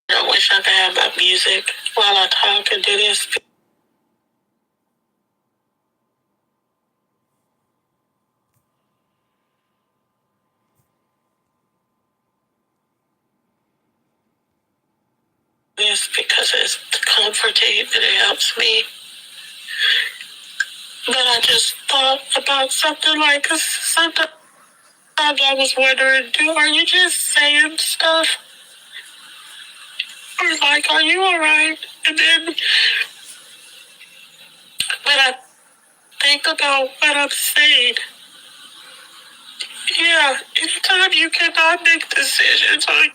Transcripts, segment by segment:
I wish I could have my music while I talk and do this. This because it's comforting and it helps me. But I just thought about something like, cause sometimes I was wondering, are you just saying stuff? Or like, are you alright? And then when I think about what I'm saying, yeah, anytime you cannot make decisions on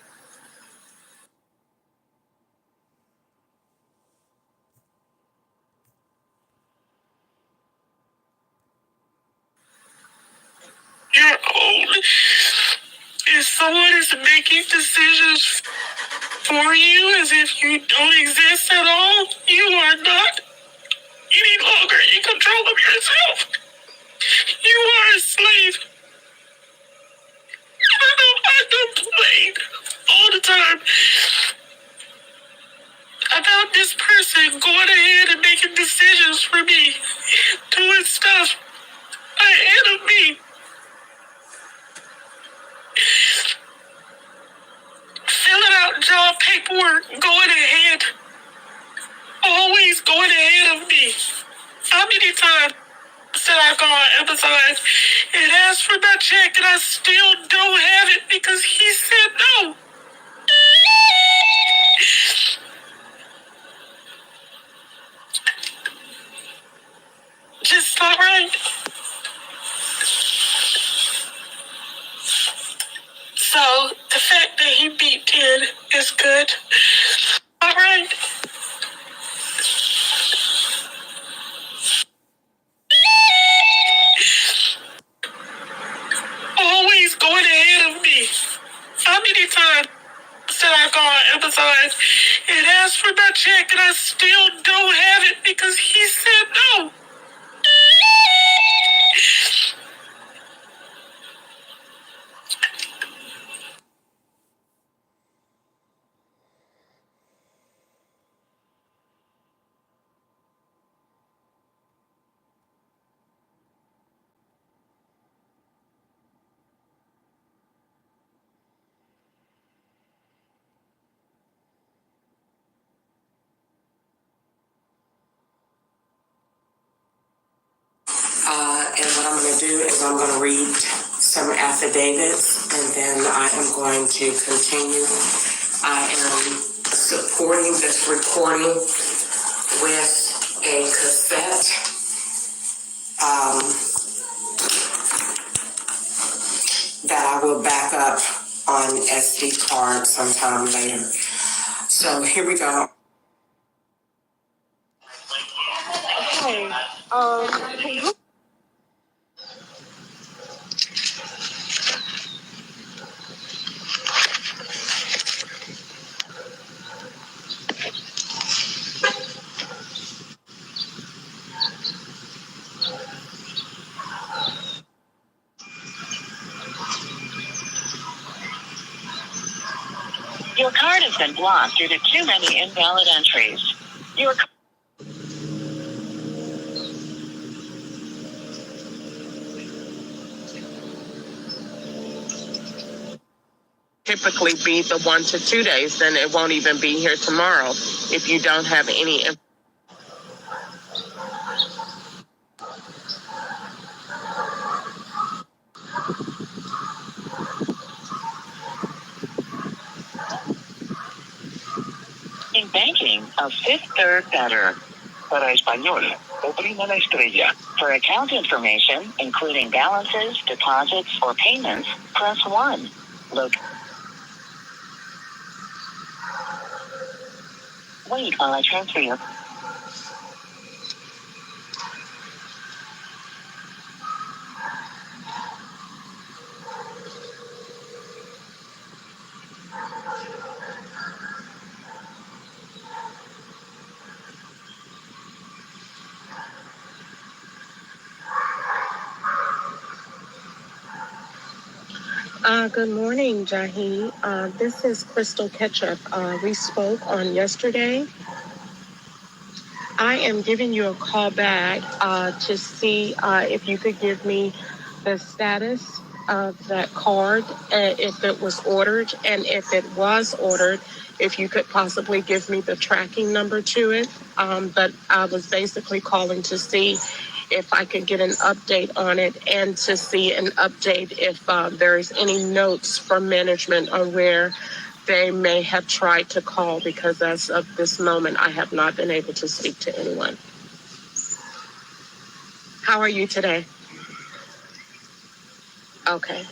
your own, if someone is making decisions for you as if you don't exist at all, you are not any longer in control of yourself. You are a slave. I complain all the time about this person going ahead and making decisions for me, doing stuff ahead of me, filling out job paperwork, going ahead, always going ahead of me. How many times did I call Amazon and ask for my check and I still don't have it because he said no? Just not right. So the fact that he beat 10 is good. All right. Always going ahead of me. How many times did I call Amazon and ask for my check and I still don't have it because he said no? And what I'm going to do is I'm going to read some affidavits and then I am going to continue. I am supporting this recording with a cassette. That I will back up on SD card sometime later. So here we go. Hey, your card has been blocked due to too many invalid entries. Your typically be the 1 to 2 days, then it won't even be here tomorrow if you don't have any. In banking, a Fifth Third better. Para español, oprima la estrella. For account information, including balances, deposits, or payments, press 1. Look. Wait while I transfer you. Good morning, Jahi. This is Crystal Ketchup. We spoke on yesterday. I am giving you a call back to see if you could give me the status of that card, if it was ordered, and if it was ordered, if you could possibly give me the tracking number to it. But I was basically calling to see if I could get an update on it and to see an update if there's any notes from management on where they may have tried to call, because as of this moment, I have not been able to speak to anyone. How are you today? Okay.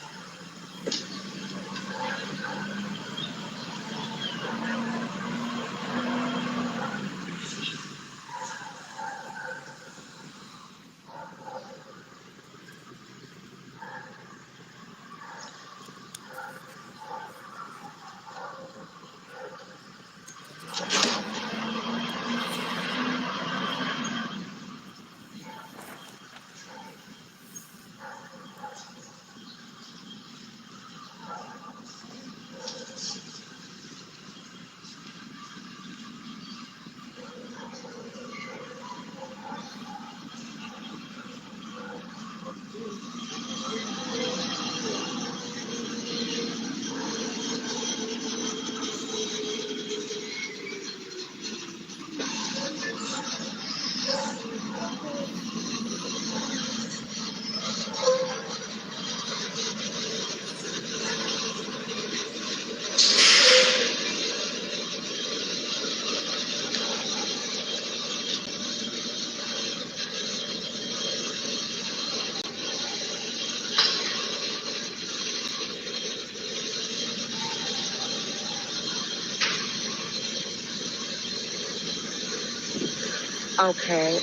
Okay.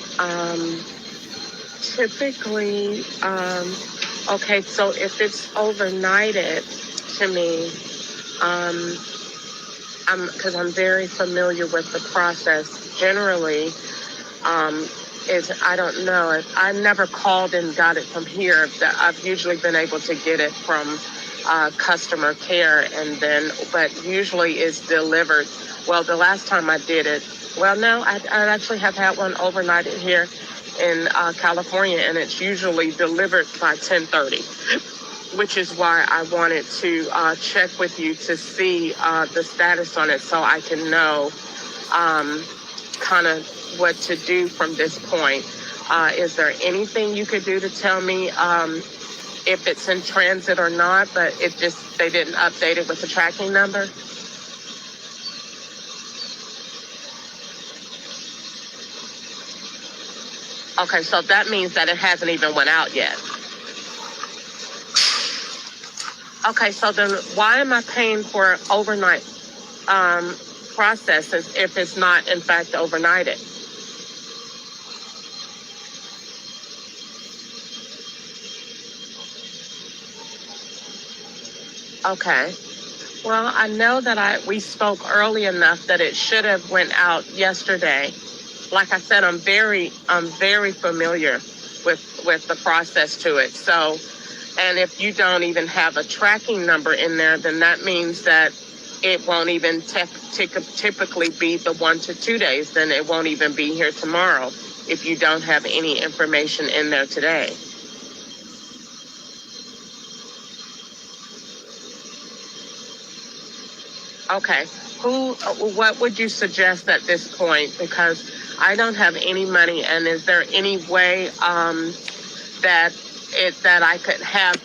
Typically, okay, so if it's overnighted to me, um, because I'm very familiar with the process. Generally, um, is I don't know. I never called and got it from here. I've usually been able to get it from customer care, and then, but usually it's delivered. Well, the last time I did it, well, no, I actually have had one overnighted here in California, and it's usually delivered by 10:30, which is why I wanted to check with you to see the status on it so I can know kind of what to do from this point. Is there anything you could do to tell me if it's in transit or not, but they didn't update it with the tracking number? Okay, so that means that it hasn't even went out yet. Okay, so then why am I paying for overnight processes if it's not in fact overnighted? Okay. Well, I know that we spoke early enough that it should have went out yesterday. Like I said, I'm very familiar with the process to it. So, and if you don't even have a tracking number in there, then that means that it won't even typically be the 1 to 2 days. Then it won't even be here tomorrow if you don't have any information in there today. Okay. What would you suggest at this point? Because I don't have any money, and is there any way that I could have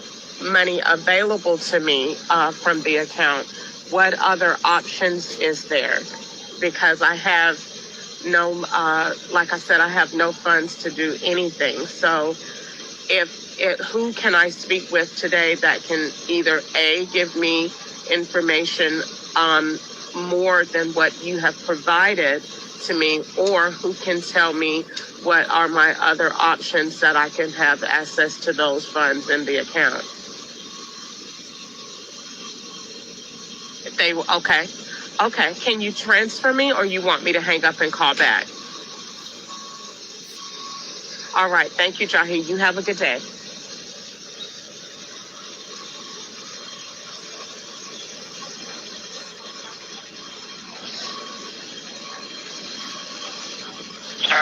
money available to me from the account? What other options is there? Because I have no, like I said, I have no funds to do anything. So who can I speak with today that can either A, give me information more than what you have provided to me, or who can tell me what are my other options that I can have access to those funds in the account? Okay. Okay. Can you transfer me, or you want me to hang up and call back? All right. Thank you, Jahi. You have a good day.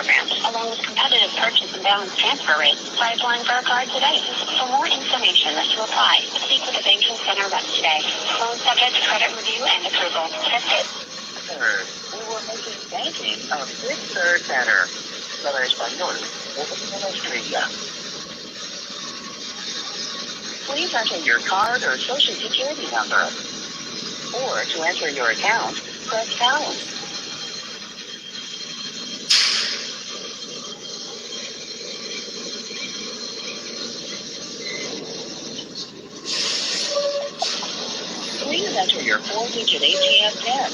programs, along with competitive purchase and balance transfer rates by applying for a card today. For more information to apply, speak with a banking center rep today. Loan subject to credit review and approval. That's it. Third, we were making banking a big third better. Para español, open estrella. Please enter your card or social security number. Or to enter your account, press pound. Please enter your 4-digit ATM PIN.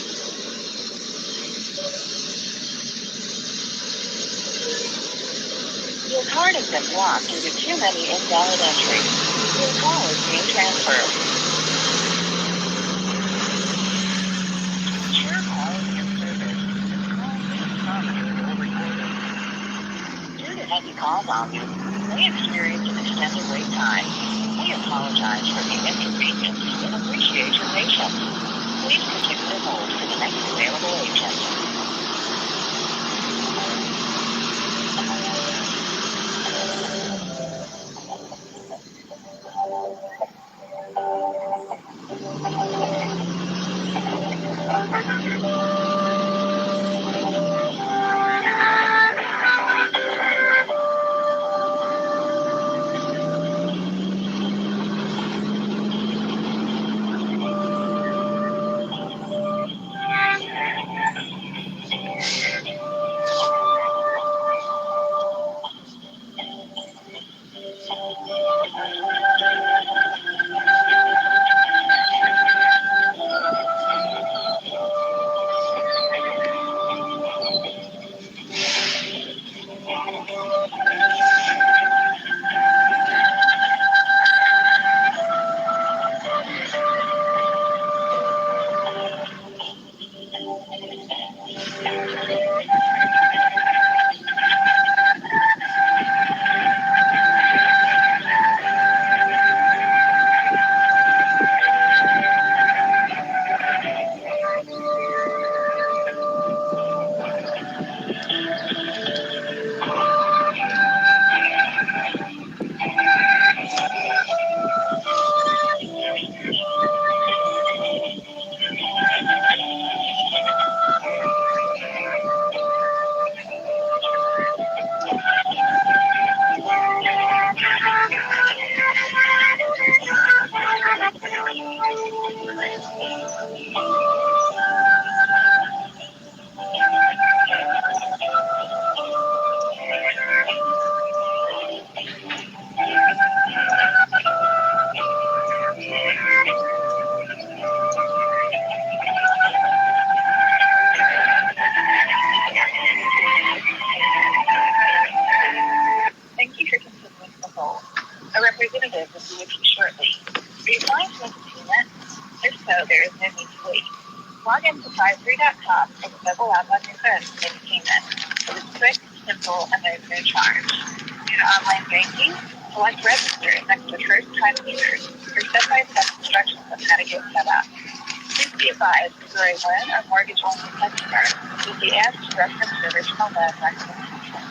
Your card has been blocked due to too many invalid entries. Your call is being transferred. To ensure quality of service, this call may be monitored or recorded. Due to heavy call volume, you may experience an extended wait time. We apologize for the inconvenience and appreciate your patience. Please continue to hold for the next available agent. Thank you for continuing to hold. A representative will be with you shortly. Are you planning to make a payment? If so, there is no need to wait. Log into 53.com and the mobile app on your phone to make a payment. It is quick, simple, and there is no charge. Due to online banking, select register next to first-time users for step-by-step instructions on how to get set up. Please be advised if you are a loan or mortgage-only customer, you'll be asked to reference the original loan documentation.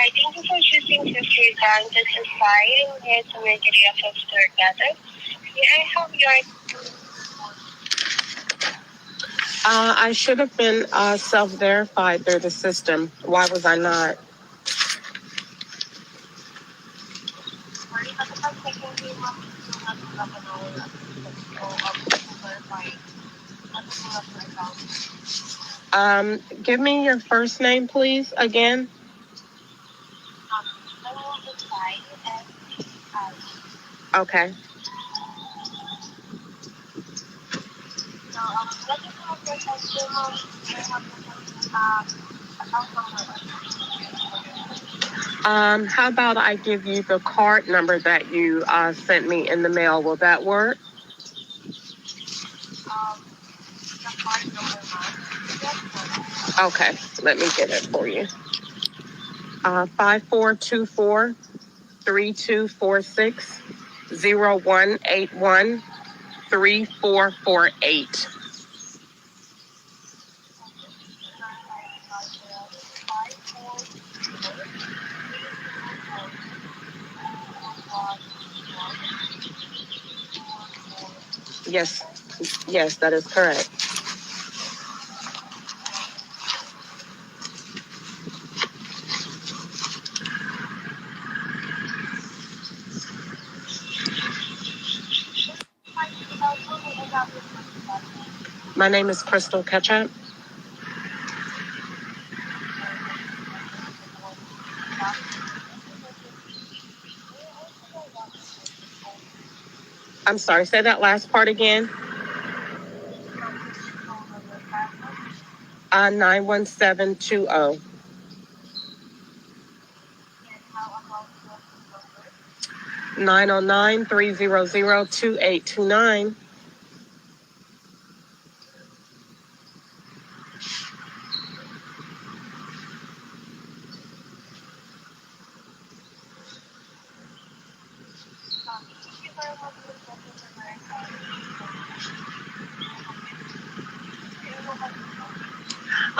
Hi, thank you for choosing to free time. This is Sai. I'm here to make it a store gather. May I have your... I should have been self-verified through the system. Why was I not? Give me your first name, please, again. Okay. How about I give you the card number that you sent me in the mail? Will that work? Okay, let me get it for you. 5424 3246 0181 3448. Yes, that is correct. My name is Crystal Ketchup. I'm sorry, say that last part again. 91720. 909-300-2829.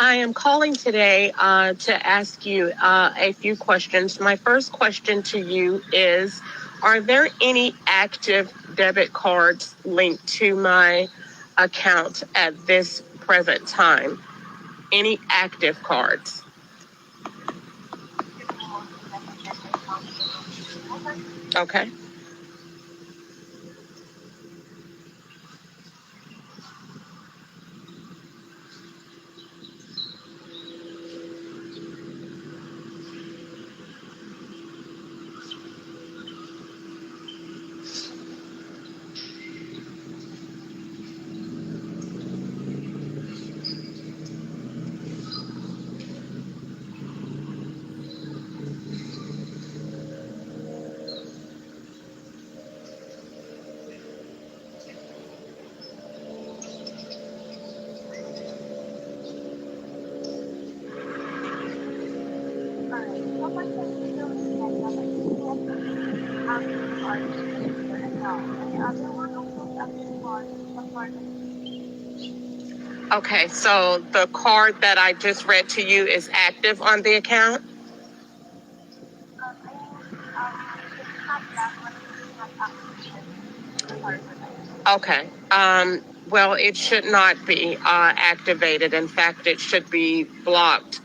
I am calling today to ask you a few questions. My first question to you is, are there any active debit cards linked to my account at this present time? Any active cards? Okay. Okay, so the card that I just read to you is active on the account? Okay. Well, it should not be activated. In fact, it should be blocked.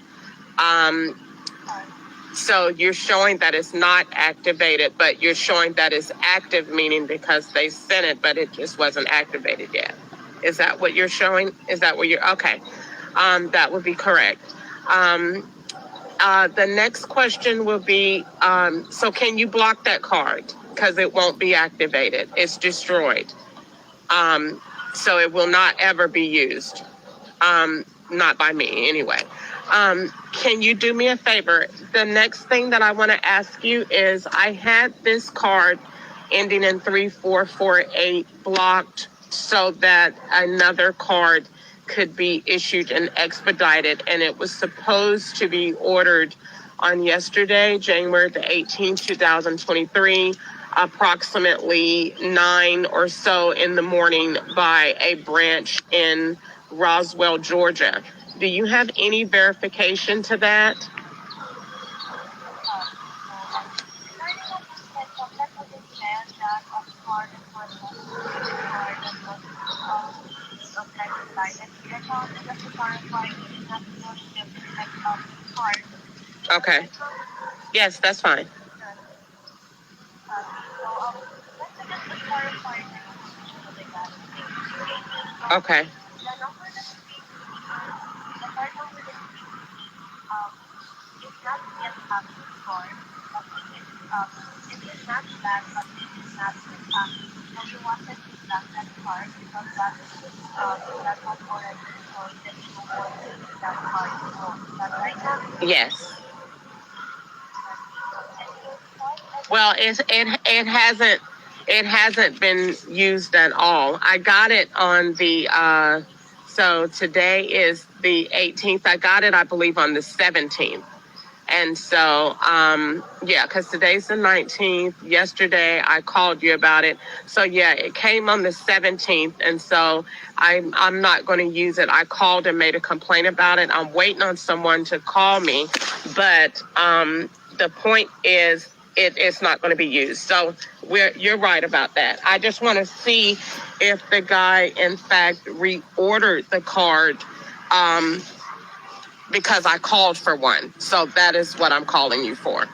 So you're showing that it's not activated, but you're showing that it's active, meaning because they sent it, but it just wasn't activated yet. Is that what you're showing? Is that what you're, okay. That would be correct. The next question will be, so can you block that card? Because it won't be activated. It's destroyed. So it will not ever be used. Not by me anyway. Can you do me a favor? The next thing that I want to ask you is I had this card ending in 3448 blocked so that another card could be issued and expedited, and it was supposed to be ordered on yesterday, January the 18th, 2023, approximately 9 or so in the morning by a branch in Roswell, Georgia. Do you have any verification to that? Okay. Yes, that's fine. Okay. Yes. Well, it hasn't been used at all. I got it on the so today is the 18th. I got it, I believe, on the 17th. And so, yeah, because today's the 19th. Yesterday, I called you about it. So, yeah, it came on the 17th. And so I'm not going to use it. I called and made a complaint about it. I'm waiting on someone to call me. But the point is, it's not going to be used. So you're right about that. I just want to see if the guy, in fact, reordered the card. Because I called for one. So that is what I'm calling you for.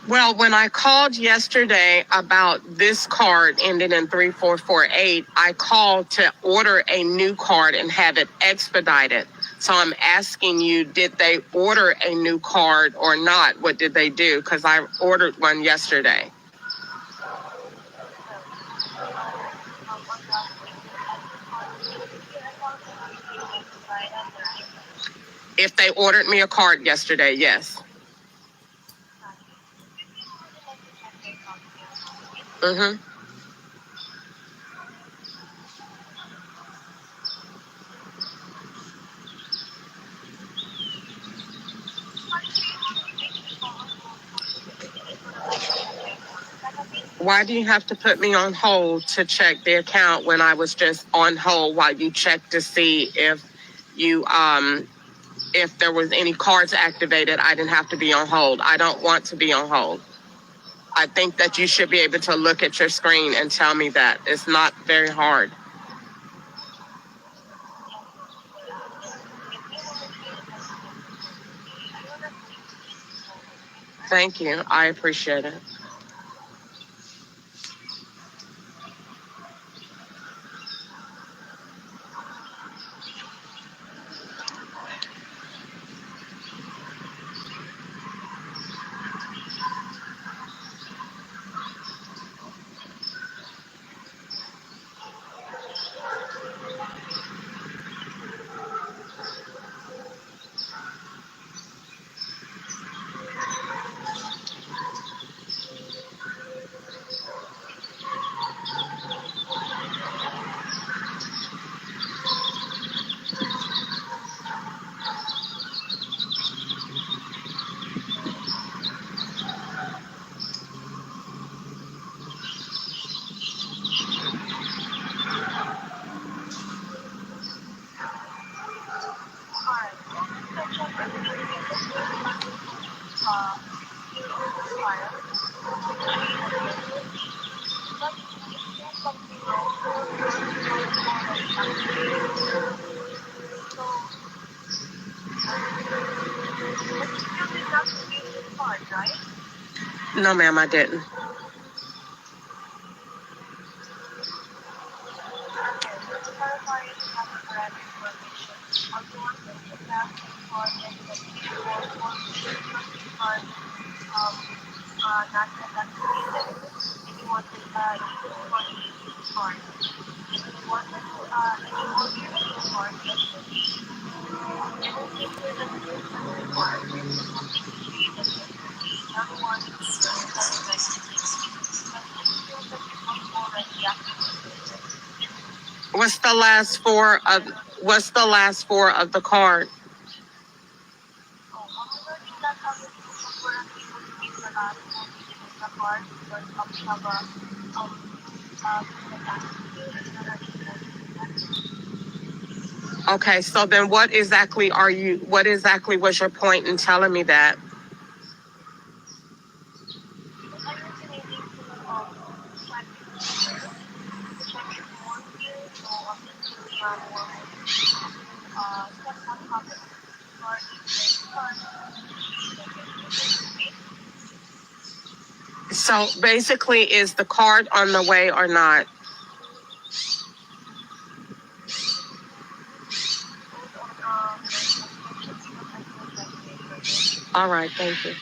Well, when I called yesterday about this card ending in 3448, I called to order a new card and have it expedited. So I'm asking you, did they order a new card or not? What did they do? Because I ordered one yesterday. If they ordered me a card yesterday, yes. Mm-hmm. Why do you have to put me on hold to check the account when I was just on hold while you checked to see you if there was any cards activated? I didn't have to be on hold. I don't want to be on hold. I think that you should be able to look at your screen and tell me that. It's not very hard. Thank you. I appreciate it. No, ma'am, I didn't. What's the last four of the card? Okay, so then what exactly was your point in telling me that? So basically, is the card on the way or not? All right, thank you.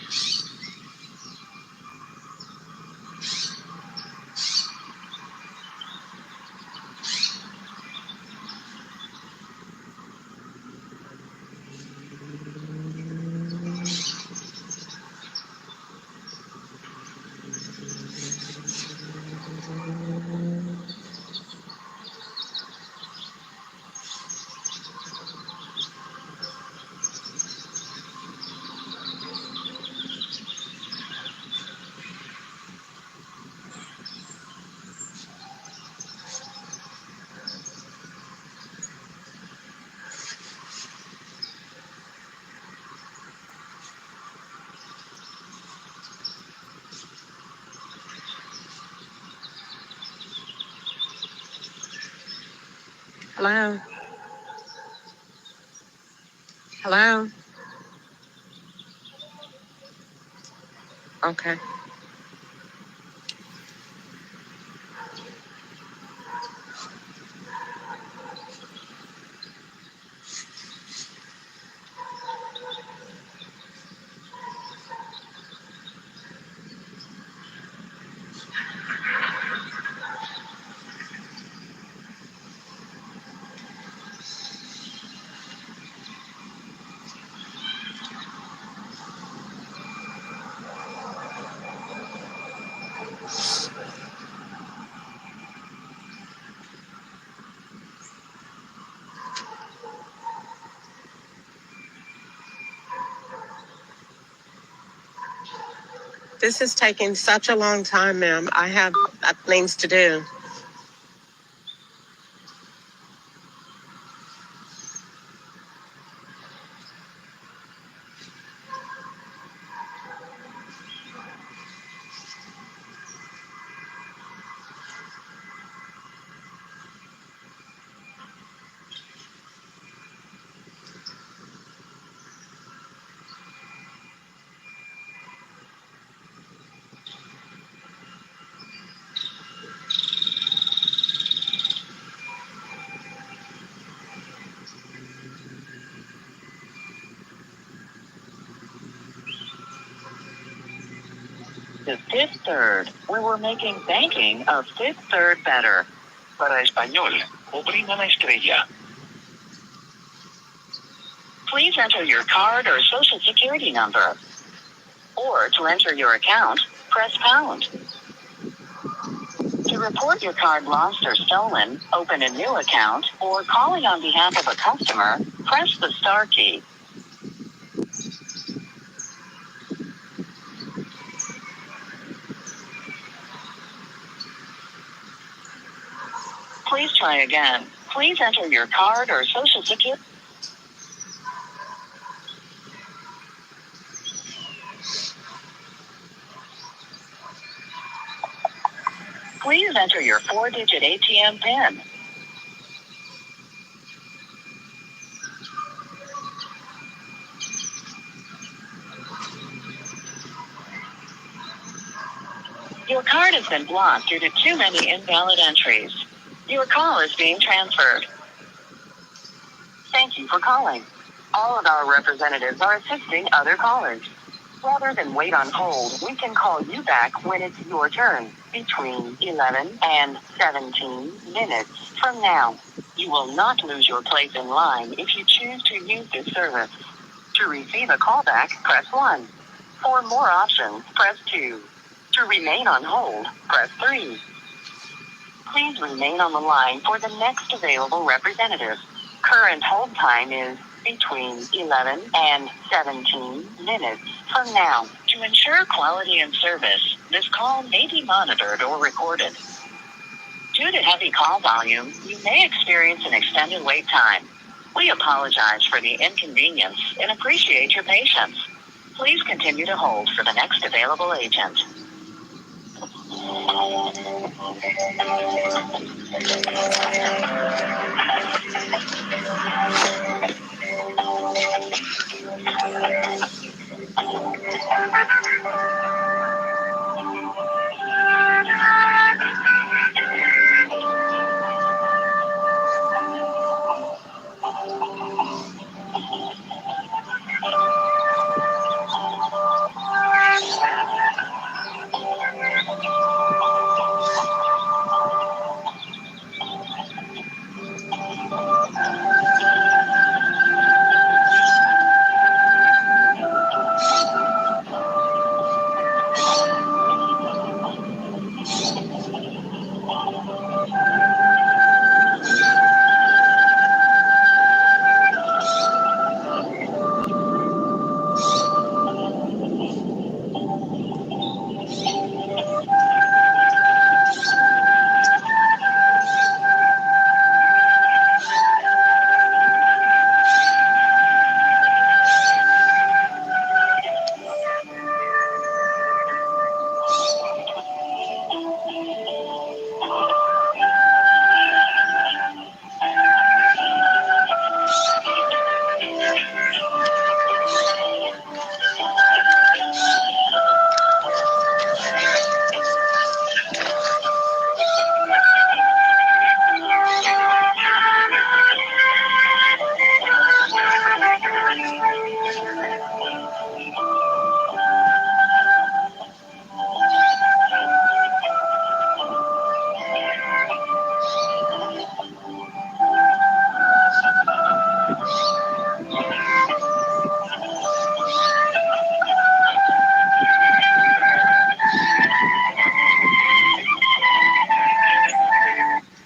Hello? Hello? Okay. This is taking such a long time, ma'am. I have things to do. The Fifth Third. We were making banking a Fifth Third better. Para español, oprima la estrella. Please enter your card or social security number. Or to enter your account, press pound. To report your card lost or stolen, open a new account, or calling on behalf of a customer, press the star key. Please try again. Please enter your card or social security. Please enter your 4-digit ATM PIN. Your card has been blocked due to too many invalid entries. Your call is being transferred. Thank you for calling. All of our representatives are assisting other callers. Rather than wait on hold, we can call you back when it's your turn, between 11 and 17 minutes from now. You will not lose your place in line if you choose to use this service. To receive a callback, press 1. For more options, press 2. To remain on hold, press 3. Please remain on the line for the next available representative. Current hold time is between 11 and 17 minutes from now. To ensure quality and service, this call may be monitored or recorded. Due to heavy call volume, you may experience an extended wait time. We apologize for the inconvenience and appreciate your patience. Please continue to hold for the next available agent.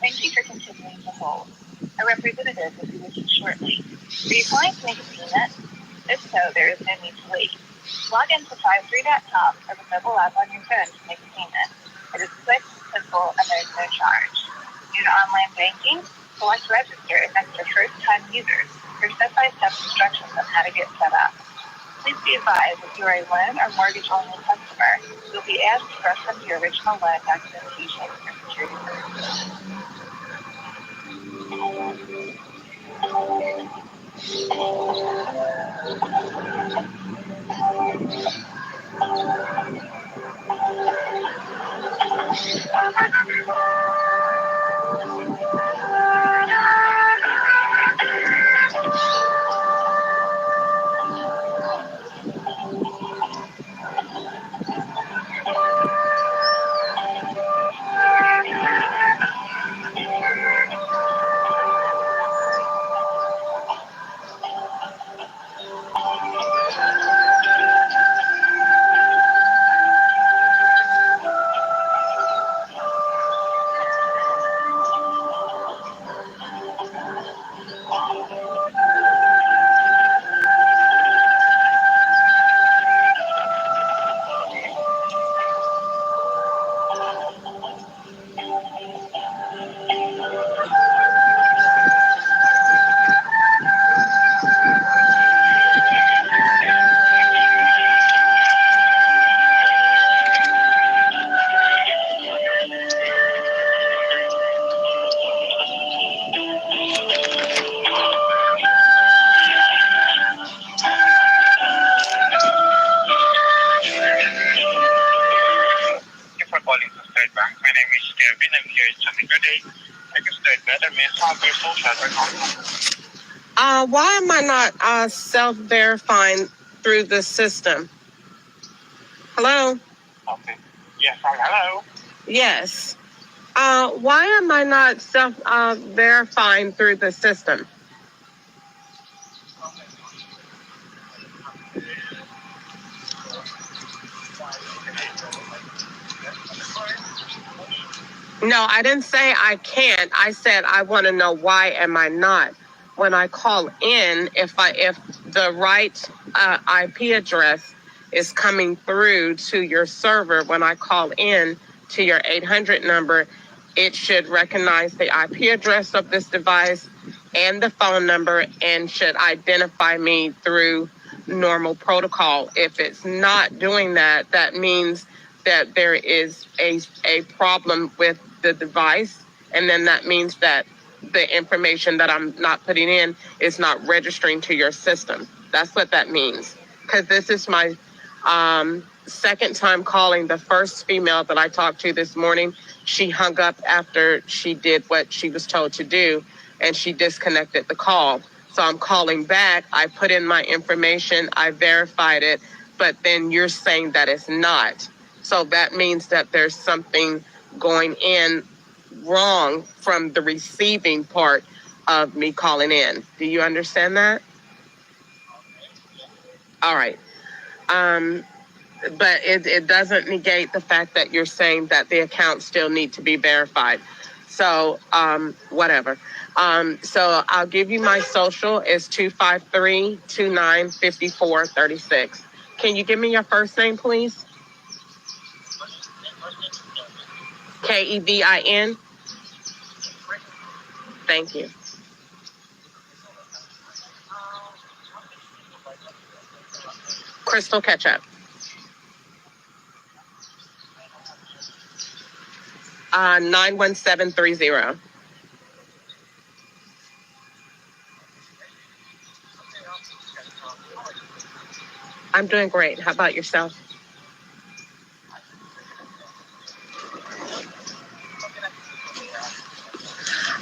Thank you for continuing to hold. A representative will be with you shortly. Are you calling to make a payment? If so, there is no need to wait. Log into 53.com or the mobile app on your phone to make a payment. It is quick, simple, and there is no charge. Due to online banking, select register next to first-time users for step-by-step instructions on how to get set up. Please be advised if you are a loan or mortgage-only customer, you'll be asked to reference your original loan documentation for security purposes. Why am I not self-verifying through the system? Hello? Okay. Yes, hello. Yes. Why am I not self-verifying through the system? No, I didn't say I can't. I said I want to know why am I not. When I call in, if the right IP address is coming through to your server, when I call in to your 800 number, it should recognize the IP address of this device and the phone number and should identify me through normal protocol. If it's not doing that, that means that there is a problem with the device, and then that means that the information that I'm not putting in is not registering to your system. That's what that means. Because this is my second time calling. The first female that I talked to this morning, she hung up after she did what she was told to do, and she disconnected the call. So I'm calling back. I put in my information. I verified it, but then you're saying that it's not. So that means that there's something going in wrong from the receiving part of me calling in. Do you understand that? All right. But it doesn't negate the fact that you're saying that the accounts still need to be verified. So whatever. So I'll give you my social. It's 253-2954-36. Can you give me your first name, please? Kevin. Thank you. Crystal Ketchup. 91730. I'm doing great. How about yourself?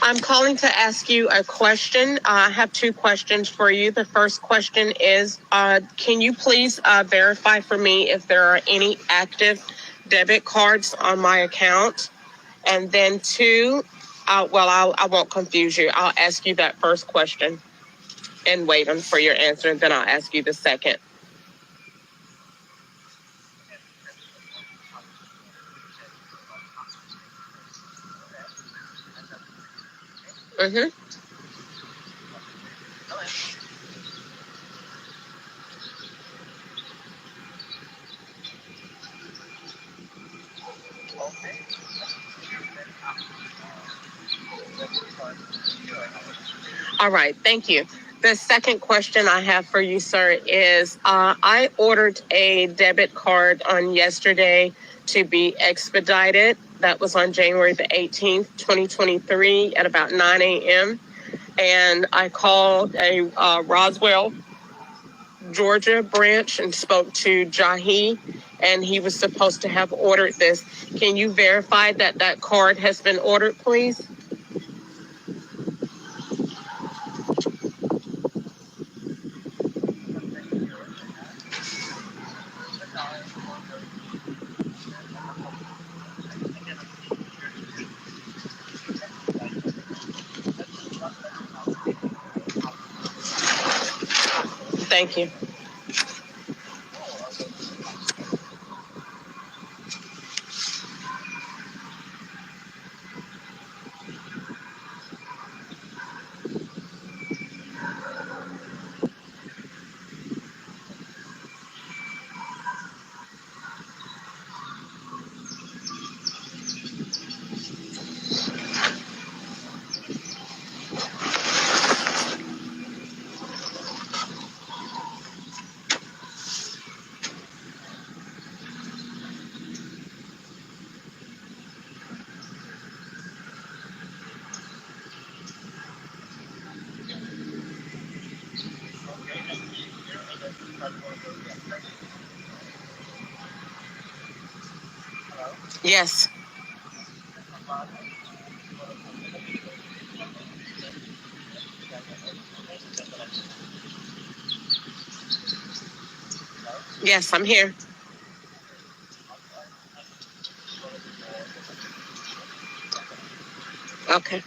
I'm calling to ask you a question. I have two questions for you. The first question is, can you please verify for me if there are any active debit cards on my account? And then two, I won't confuse you. I'll ask you that first question and wait for your answer, and then I'll ask you the second. Mm-hmm. All right, thank you. The second question I have for you, sir, is I ordered a debit card on yesterday to be expedited. That was on January the 18th, 2023 at about 9 a.m. And I called a Roswell, Georgia branch and spoke to Jahi, and he was supposed to have ordered this. Can you verify that that card has been ordered, please? Thank you. Yes. Yes, I'm here. Okay.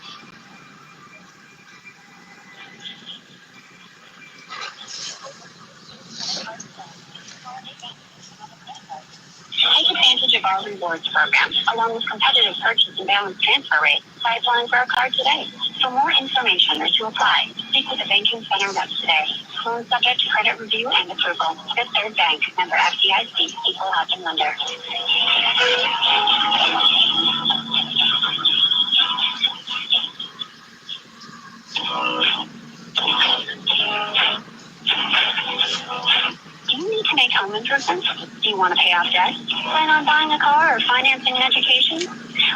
Take advantage of our rewards program, along with competitive purchase and balance transfer rates by applying for our card today. For more information or to apply, speak with a banking center rep today. Loan subject to credit review and approval. Fifth Third Bank, member FDIC, equal housing lender. Do you need to make home improvements? Do you want to pay off debt? Plan on buying a car or financing an education?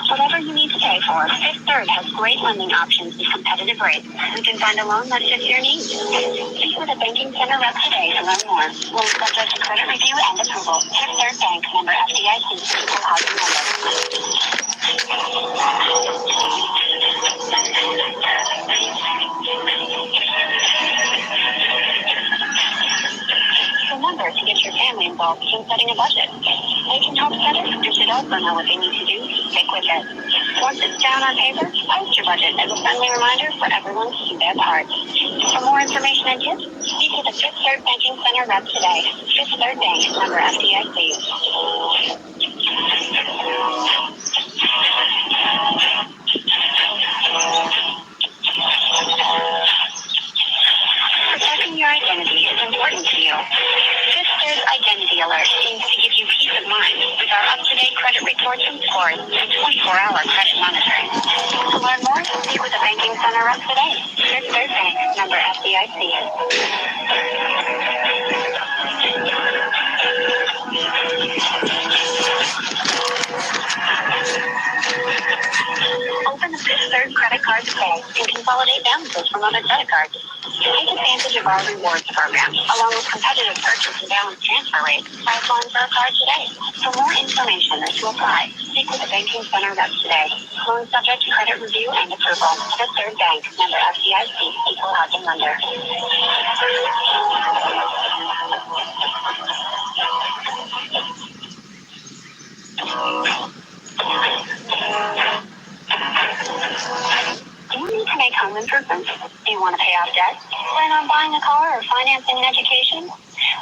Whatever you need to pay for, Fifth Third has great lending options with competitive rates. You can find a loan that fits your needs. Speak with a banking center rep today to learn more. Loan subject to credit review and approval. Fifth Third Bank, member FDIC, equal housing lender. Remember to get your family involved in setting a budget. They can help set it and should also know what they need to do to stick with it. Once it's down on paper, post your budget as a friendly reminder for everyone to do their part. For more information and tips, speak with a Fifth Third Banking Center rep today. Fifth Third Bank, member FDIC. Protecting your identity is important to you. Fifth Third Identity Alert aims to give you peace of mind with our up-to-date credit reports and scores and 24-hour credit monitoring. To learn more, speak with a banking center rep today. Fifth Third Bank, member FDIC. Open the Fifth Third credit card today and consolidate balances from other credit cards. Take advantage of our rewards program, along with competitive purchase and balance transfer rates by applying for a card today. For more information or to apply, speak with a banking center rep today. Loan subject to credit review and approval. Fifth Third Bank, member FDIC, equal housing lender. Do you need to make home improvements? Do you want to pay off debt? Plan on buying a car or financing an education?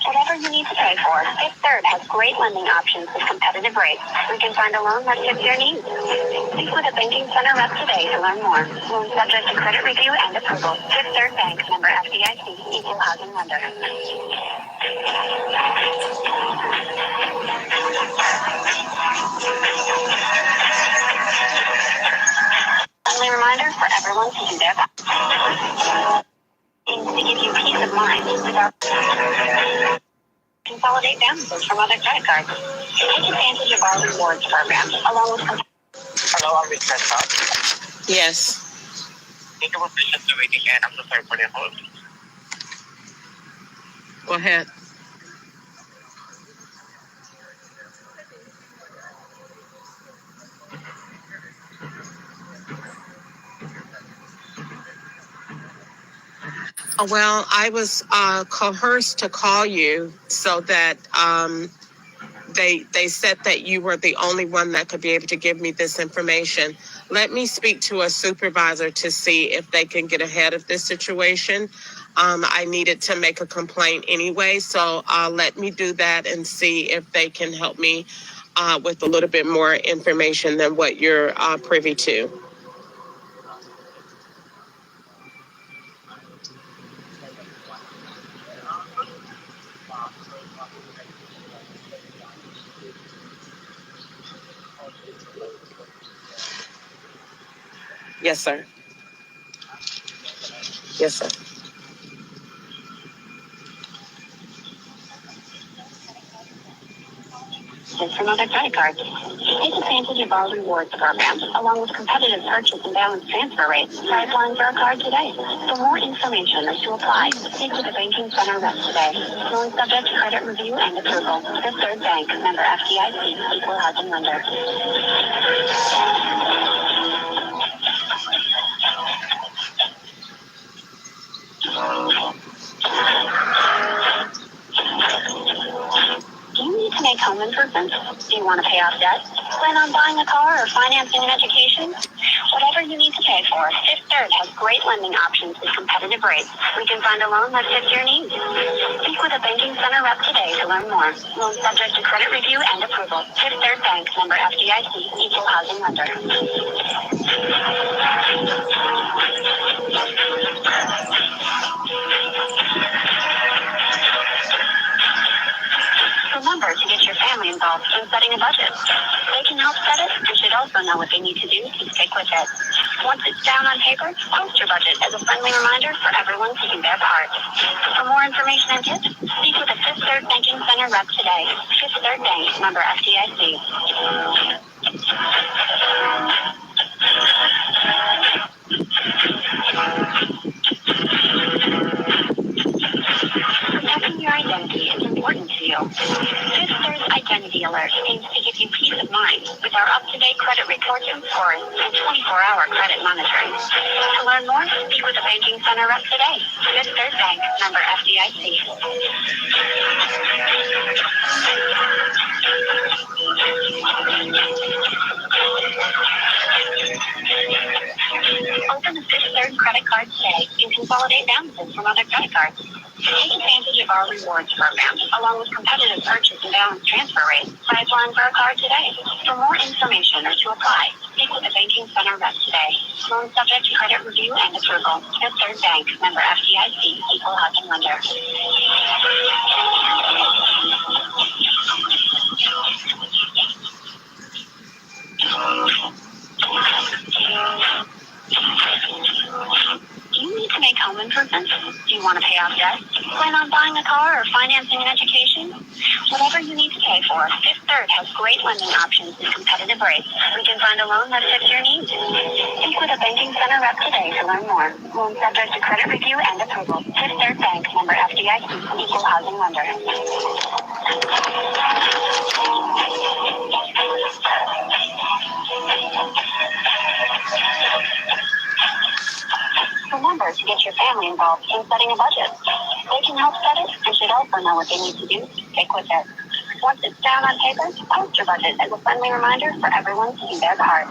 Whatever you need to pay for, Fifth Third has great lending options with competitive rates. You can find a loan that fits your needs. Speak with a banking center rep today to learn more. Loan subject to credit review and approval. Fifth Third Bank, member FDIC, equal housing lender. Friendly reminder for everyone to do their part. Aims to give you peace of mind with our consolidate balances from other credit cards. Take advantage of our rewards program, along with Hello, I'm with Tesla. Yes. Thank you for patiently waiting, and I'm so sorry for the hold. Go ahead. Well, I was coerced to call you so that they said that you were the only one that could be able to give me this information. Let me speak to a supervisor to see if they can get ahead of this situation. I needed to make a complaint anyway, so let me do that and see if they can help me with a little bit more information than what you're privy to. Yes, sir. Yes, sir. From other credit cards. Take advantage of our rewards program, along with competitive purchase and balance transfer rates by applying for a card today. For more information or to apply, speak with a banking center rep today. Loan subject to credit review and approval. Fifth Third Bank, member FDIC, equal housing lender. home improvement? Do you want to pay off debt? Plan on buying a car or financing an education? Whatever you need to pay for, Fifth Third has great lending options with competitive rates. We can find a loan that fits your needs. Speak with a banking center rep today to learn more. Loan subject to credit review and approval. Fifth Third Bank, member FDIC, equal housing lender. Remember to get your family involved in setting a budget. They can help set it and should also know what they need to do to stick with it. Once it's down on paper, post your budget as a friendly reminder for everyone taking their part. For more information and tips, speak with a Fifth Third Banking Center rep today. Fifth Third Bank, member FDIC. Protecting your identity is important to you. Fifth Third's Identity Alert aims to give you peace of mind with our up-to-date credit reports and scores and 24-hour credit monitoring. To learn more, speak with a banking center rep today. Fifth Third Bank, member FDIC. Open a Fifth Third credit card today and consolidate balances from other credit cards. Take advantage of our rewards program, along with competitive purchase and balance transfer rates by applying for a card today. For more information or to apply, speak with a banking center rep today. Loan subject to credit review and approval. Fifth Third Bank, member FDIC, equal housing lender. Do you need to make home improvements? Do you want to pay off debt? Plan on buying a car or financing an education? Whatever you need to pay for, Fifth Third has great lending options with competitive rates. We can find a loan that fits your needs. Speak with a banking center rep today to learn more. Loan subject to credit review and approval. Fifth Third Bank, member FDIC, equal housing lender. Remember to get your family involved in setting a budget. They can help set it and should also know what they need to do to stick with it. Once it's down on paper, post your budget as a friendly reminder for everyone to do their part.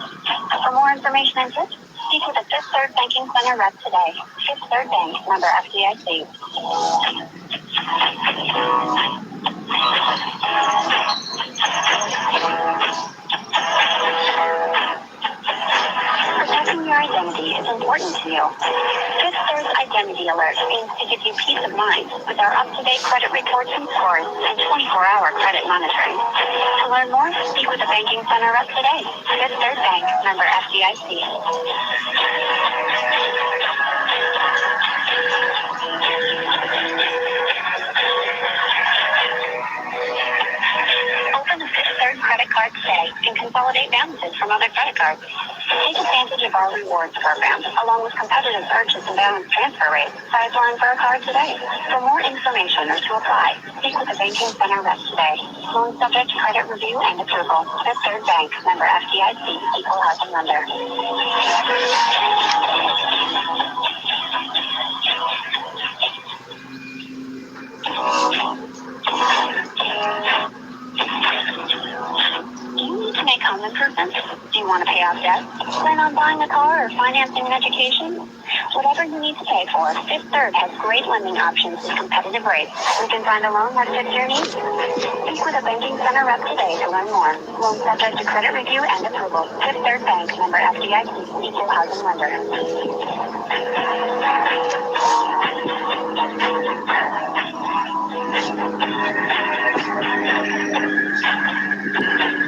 For more information and tips, speak with a Fifth Third Banking Center rep today. Fifth Third Bank, member FDIC. Protecting your identity is important to you. Fifth Third's Identity Alert aims to give you peace of mind with our up-to-date credit reports and scores and 24-hour credit monitoring. To learn more, speak with a banking center rep today. Fifth Third Bank, member FDIC. Open a Fifth Third credit card today and consolidate balances from other credit cards. Take advantage of our rewards program, along with competitive purchase and balance transfer rates by applying for a card today. For more information or to apply, speak with a banking center rep today. Loan subject to credit review and approval. Fifth Third Bank, member FDIC, equal housing lender. Do you need to make home improvements? Do you want to pay off debt? Plan on buying a car or financing an education? Whatever you need to pay for, Fifth Third has great lending options with competitive rates. We can find a loan that fits your needs. Speak with a banking center rep today to learn more. Loan subject to credit review and approval. Fifth Third Bank, member FDIC, equal housing lender.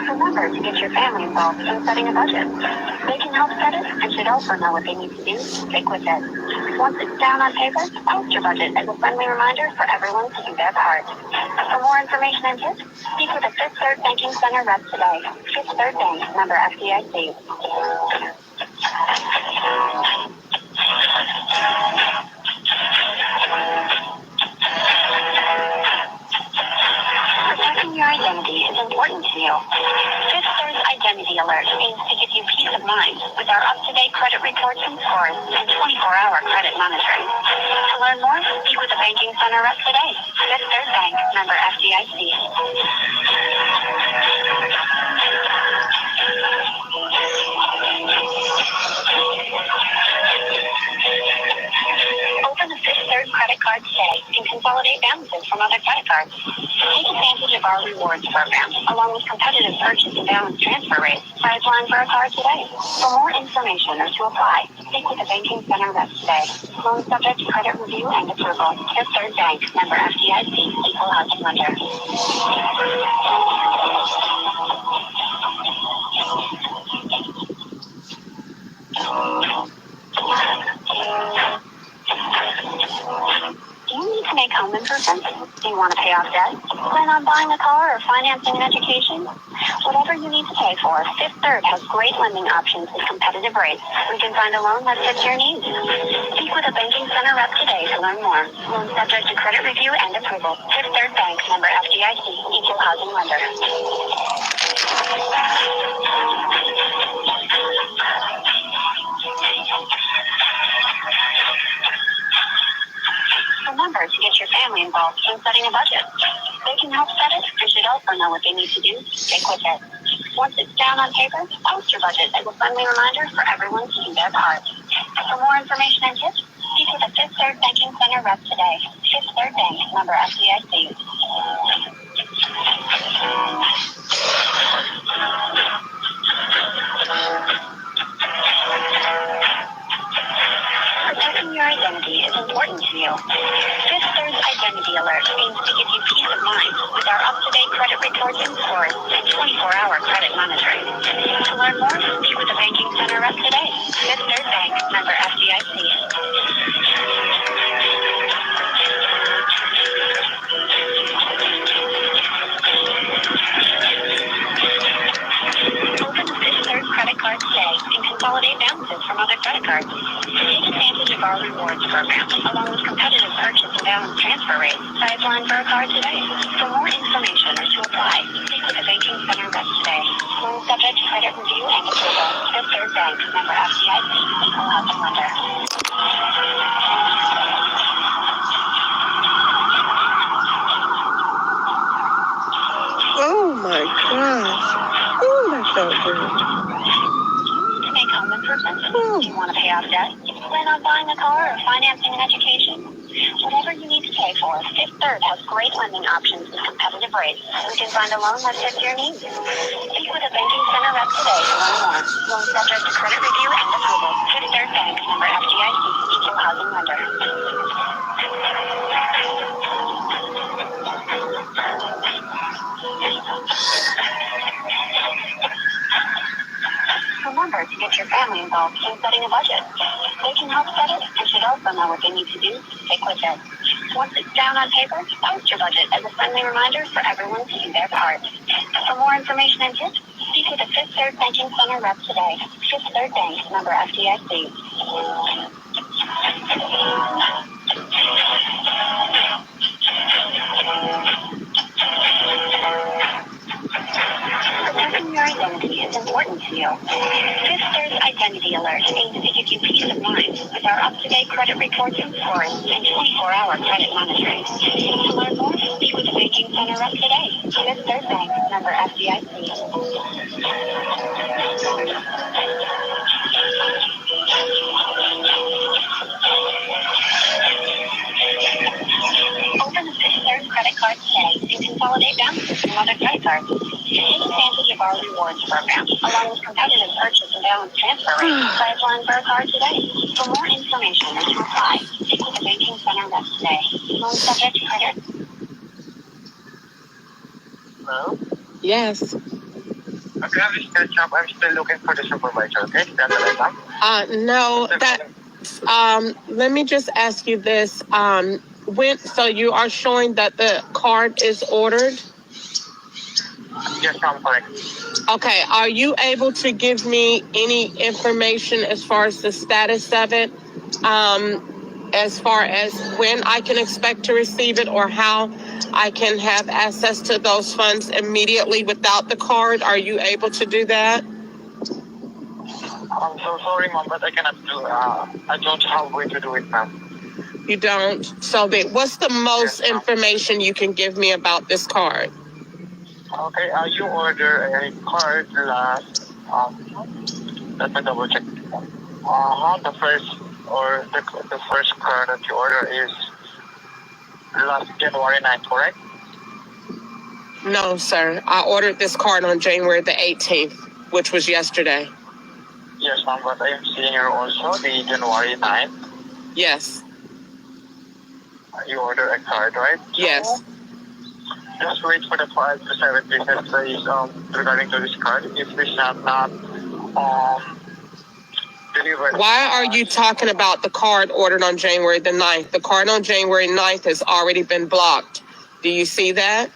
Remember to get your family involved in setting a budget. They can help set it and should also know what they need to do to stick with it. Once it's down on paper, post your budget as a friendly reminder for everyone to do their part. For more information and tips, speak with a Fifth Third Banking Center rep today. Fifth Third Bank, member FDIC. Protecting your identity is important to you. Fifth Third's Identity Alert aims to give you peace of mind with our up-to-date credit reports and scores and 24-hour credit monitoring. To learn more, speak with a banking center rep today. Fifth Third Bank, member FDIC. Open a Fifth Third credit card today and consolidate balances from other credit cards. Take advantage of our rewards program, along with competitive purchase and balance transfer rates by applying for a card today. For more information or to apply, speak with a banking center rep today. Loan subject to credit review and approval. Fifth Third Bank, member FDIC, equal housing lender. Do you need to make home improvements? Do you want to pay off debt? Plan on buying a car or financing an education? Whatever you need to pay for, Fifth Third has great lending options with competitive rates. We can find a loan that fits your needs. Speak with a banking center rep today to learn more. Loan subject to credit review and approval. Fifth Third Bank, member FDIC, equal housing lender. Remember to get your family involved in setting a budget. They can help set it and should also know what they need to do. Stick with it. Once it's down on paper, post your budget as a friendly reminder for everyone to do their part. For more information and tips, speak with a Fifth Third Banking Center rep today. Fifth Third Bank, member FDIC. Protecting your identity is important to you. Fifth Third's Identity Alert aims to give you peace of mind with our up-to-date credit reports and scores and 24-hour credit monitoring. To learn more, speak with a banking center rep today. Fifth Third Bank, member FDIC. Open a Fifth Third credit card today and consolidate balances from other credit cards. Take advantage of our rewards program, along with competitive purchase and balance transfer rates by applying for a card today. For more information or to apply, speak with a banking center rep today. Loan subject to credit review and approval. Fifth Third Bank, member FDIC, equal housing lender. Oh my gosh. Oh, that felt good. To make home improvements, do you want to pay off debt? Plan on buying a car or financing an education? Whatever you need to pay for, Fifth Third has great lending options with competitive rates. We can find a loan that fits your needs. Speak with a banking center rep today to learn more. Loan subject to credit review and approval. Fifth Third Bank, member FDIC, equal housing lender. Remember to get your family involved in setting a budget. They can help set it and should also know what they need to do. Stick with it. Once it's down on paper, post your budget as a friendly reminder for everyone to do their part. For more information and tips, speak with a Fifth Third Banking Center rep today. Fifth Third Bank, member FDIC. Protecting your identity is important to you. Fifth Third's Identity Alert aims to give you peace of mind with our up-to-date credit reports and scores and 24-hour credit monitoring. To learn more, speak with a banking center rep today. Fifth Third Bank, member FDIC. Open a Fifth Third credit card today and consolidate balances from other credit cards. Take advantage of our rewards program, along with competitive purchase and balance transfer rates by applying for a card today. For more information or to apply, speak with a banking center rep today. Loan subject to credit. Hello? Yes. Okay, I'm still looking for the supervisor, okay? That's what I No, let me just ask you this. So you are showing that the card is ordered? Yes, I'm correct. Okay, are you able to give me any information as far as the status of it? As far as when I can expect to receive it or how I can have access to those funds immediately without the card. Are you able to do that? I'm so sorry, ma'am, but I cannot do. I don't have way to do it, ma'am. You don't? So what's the most Yes, ma'am. information you can give me about this card? Okay, you order a card last. Let me double check. The first card that you order is last January 9th, correct? No, sir. I ordered this card on January the 18th, which was yesterday. Yes, ma'am, but I am seeing here also the January 9th. Yes. You order a card, right? Yes. So, just wait for the 5 to 7 business days regarding to this card. If this have not delivered. Why are you talking about the card ordered on January the 9th? The card on January 9th has already been blocked. Do you see that?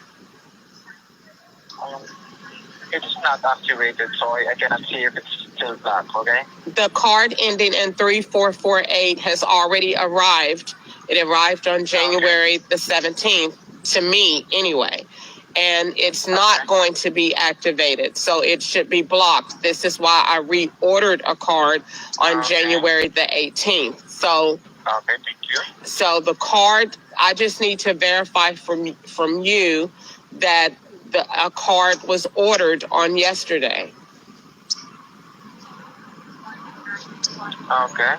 It's not activated, so I cannot see if it's still black, okay? The card ending in 3448 has already arrived. It arrived on January the 17th, to me anyway. And it's not going to be activated, so it should be blocked. This is why I reordered a card on January the 18th. So, okay, thank you. So the card, I just need to verify from you that a card was ordered on yesterday. Okay.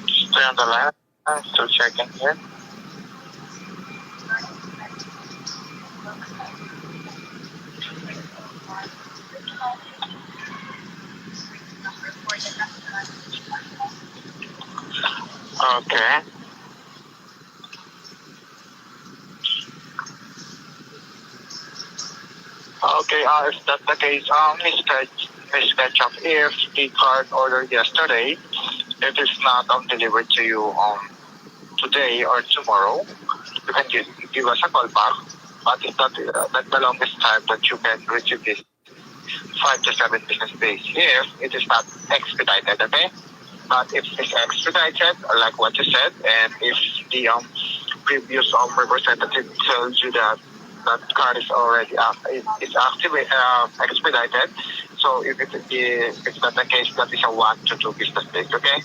Stay on the line. I'm still checking here. Okay. Okay, if that's the case, Miss Ketchup, if the card ordered yesterday, it is not delivered to you today or tomorrow, you can give us a call back. But it's not that's the longest time that you can receive this 5 to 7 business days if it is not expedited, okay? But if it's expedited, like what you said, and if the previous representative tells you that that card is already expedited, so if it's not the case, that is a 1 to 2 business days, okay?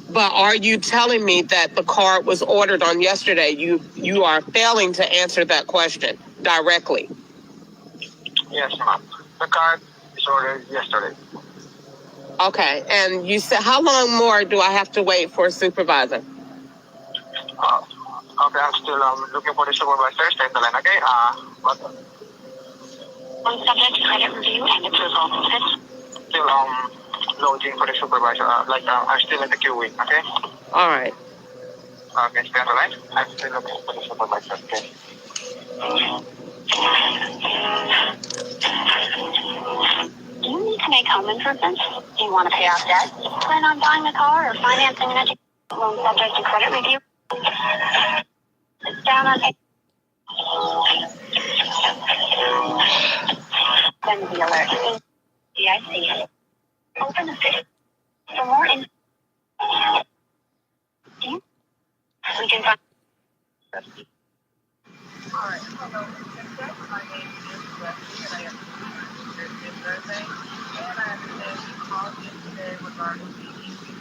But are you telling me that the card was ordered on yesterday? You are failing to answer that question directly. Yes, ma'am. The card is ordered yesterday. Okay, and you said how long more do I have to wait for a supervisor? Okay, I'm still looking for the supervisor. Stay on the line, okay? Subject to credit review and approval. Still loading for the supervisor. I'm still in the queuing, okay? All right. Okay, stay on the line. I'm still looking for the supervisor, okay? Do you need to make home improvements? Do you want to pay off debt? Plan on buying a car or financing an education loan subject to credit review? It's down on send the alert. Yeah, I see it. Open the system. For more info, we can find. Alright, hello, my name is Leslie, and I am your birthday. And I understand you called yesterday regarding the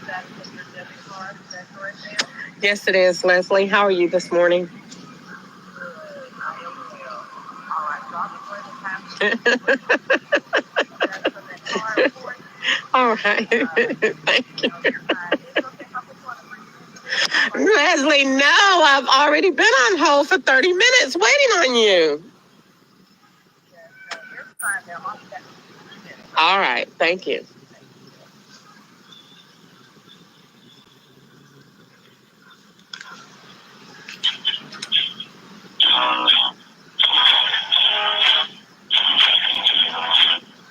status of your debit card. Is that correct, ma'am? Yes, it is, Leslie. How are you this morning? Good. I am well. Alright, so I'll be going to have All right. Thank you. Leslie, no, I've already been on hold for 30 minutes waiting on you. All right. Thank you.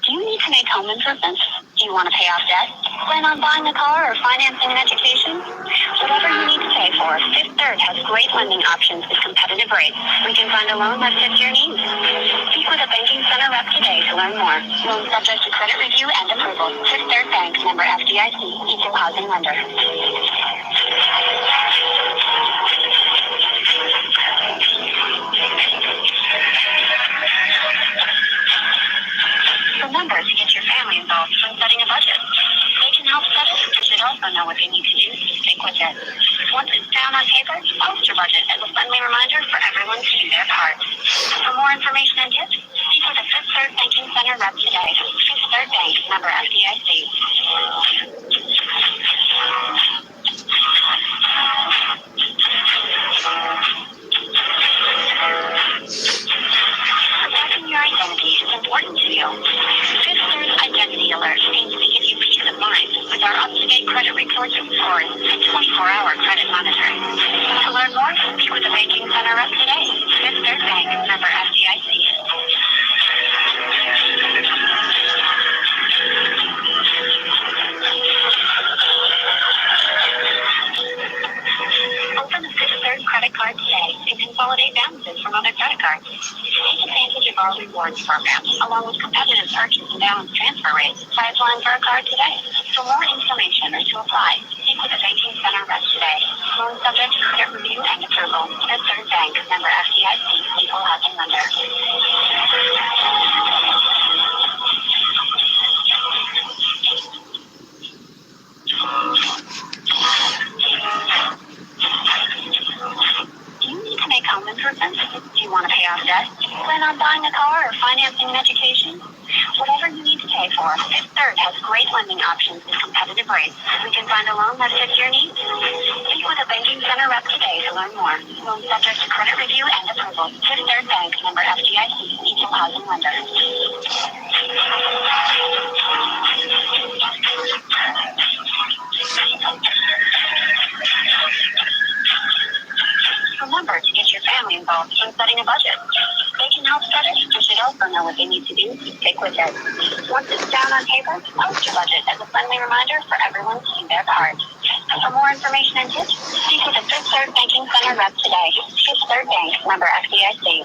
Do you need to make home improvements? Do you want to pay off debt? Plan on buying a car or financing an education? Whatever you need to pay for, Fifth Third has great lending options with competitive rates. We can find a loan that fits your needs. Speak with a banking center rep today to learn more. Loan subject to credit review and approval. Fifth Third Bank, member FDIC, equal housing lender. Remember to get your family involved when setting a budget. They can help set it, but should also know what they need to do to stick with it. Once it's down on paper, post your budget as a friendly reminder for everyone to do their part. For more information and tips, speak with a Fifth Third Banking Center rep today. Fifth Third Bank, member FDIC. Protecting your identity is important to you. Fifth Third Identity Alert aims to give you peace of mind with our up-to-date credit reports and scores and 24-hour credit monitoring. To learn more, speak with the banking center rep today. Fifth Third Bank, member FDIC. Open a Fifth Third credit card today and consolidate balances from other credit cards. Take advantage of our rewards program, along with competitive purchase and balance transfer rates. By applying for a card today. For more information or to apply, speak with a banking center rep today. Loan subject to credit review and approval. Fifth Third Bank, member FDIC, equal housing lender. Do you need to make home improvements? Do you want to pay off debt? Plan on buying a car or financing an education? Whatever you need to pay for, Fifth Third has great lending options with competitive rates. We can find a loan that fits your needs. Speak with a banking center rep today to learn more. Loan subject to credit review and approval. Fifth Third Bank, member FDIC, equal housing lender. Remember to get your family involved when setting a budget. They can help set it, but should also know what they need to do to stick with it. Once it's down on paper, post your budget as a friendly reminder for everyone to do their part. For more information and tips, speak with a Fifth Third Banking Center rep today. Fifth Third Bank, member FDIC.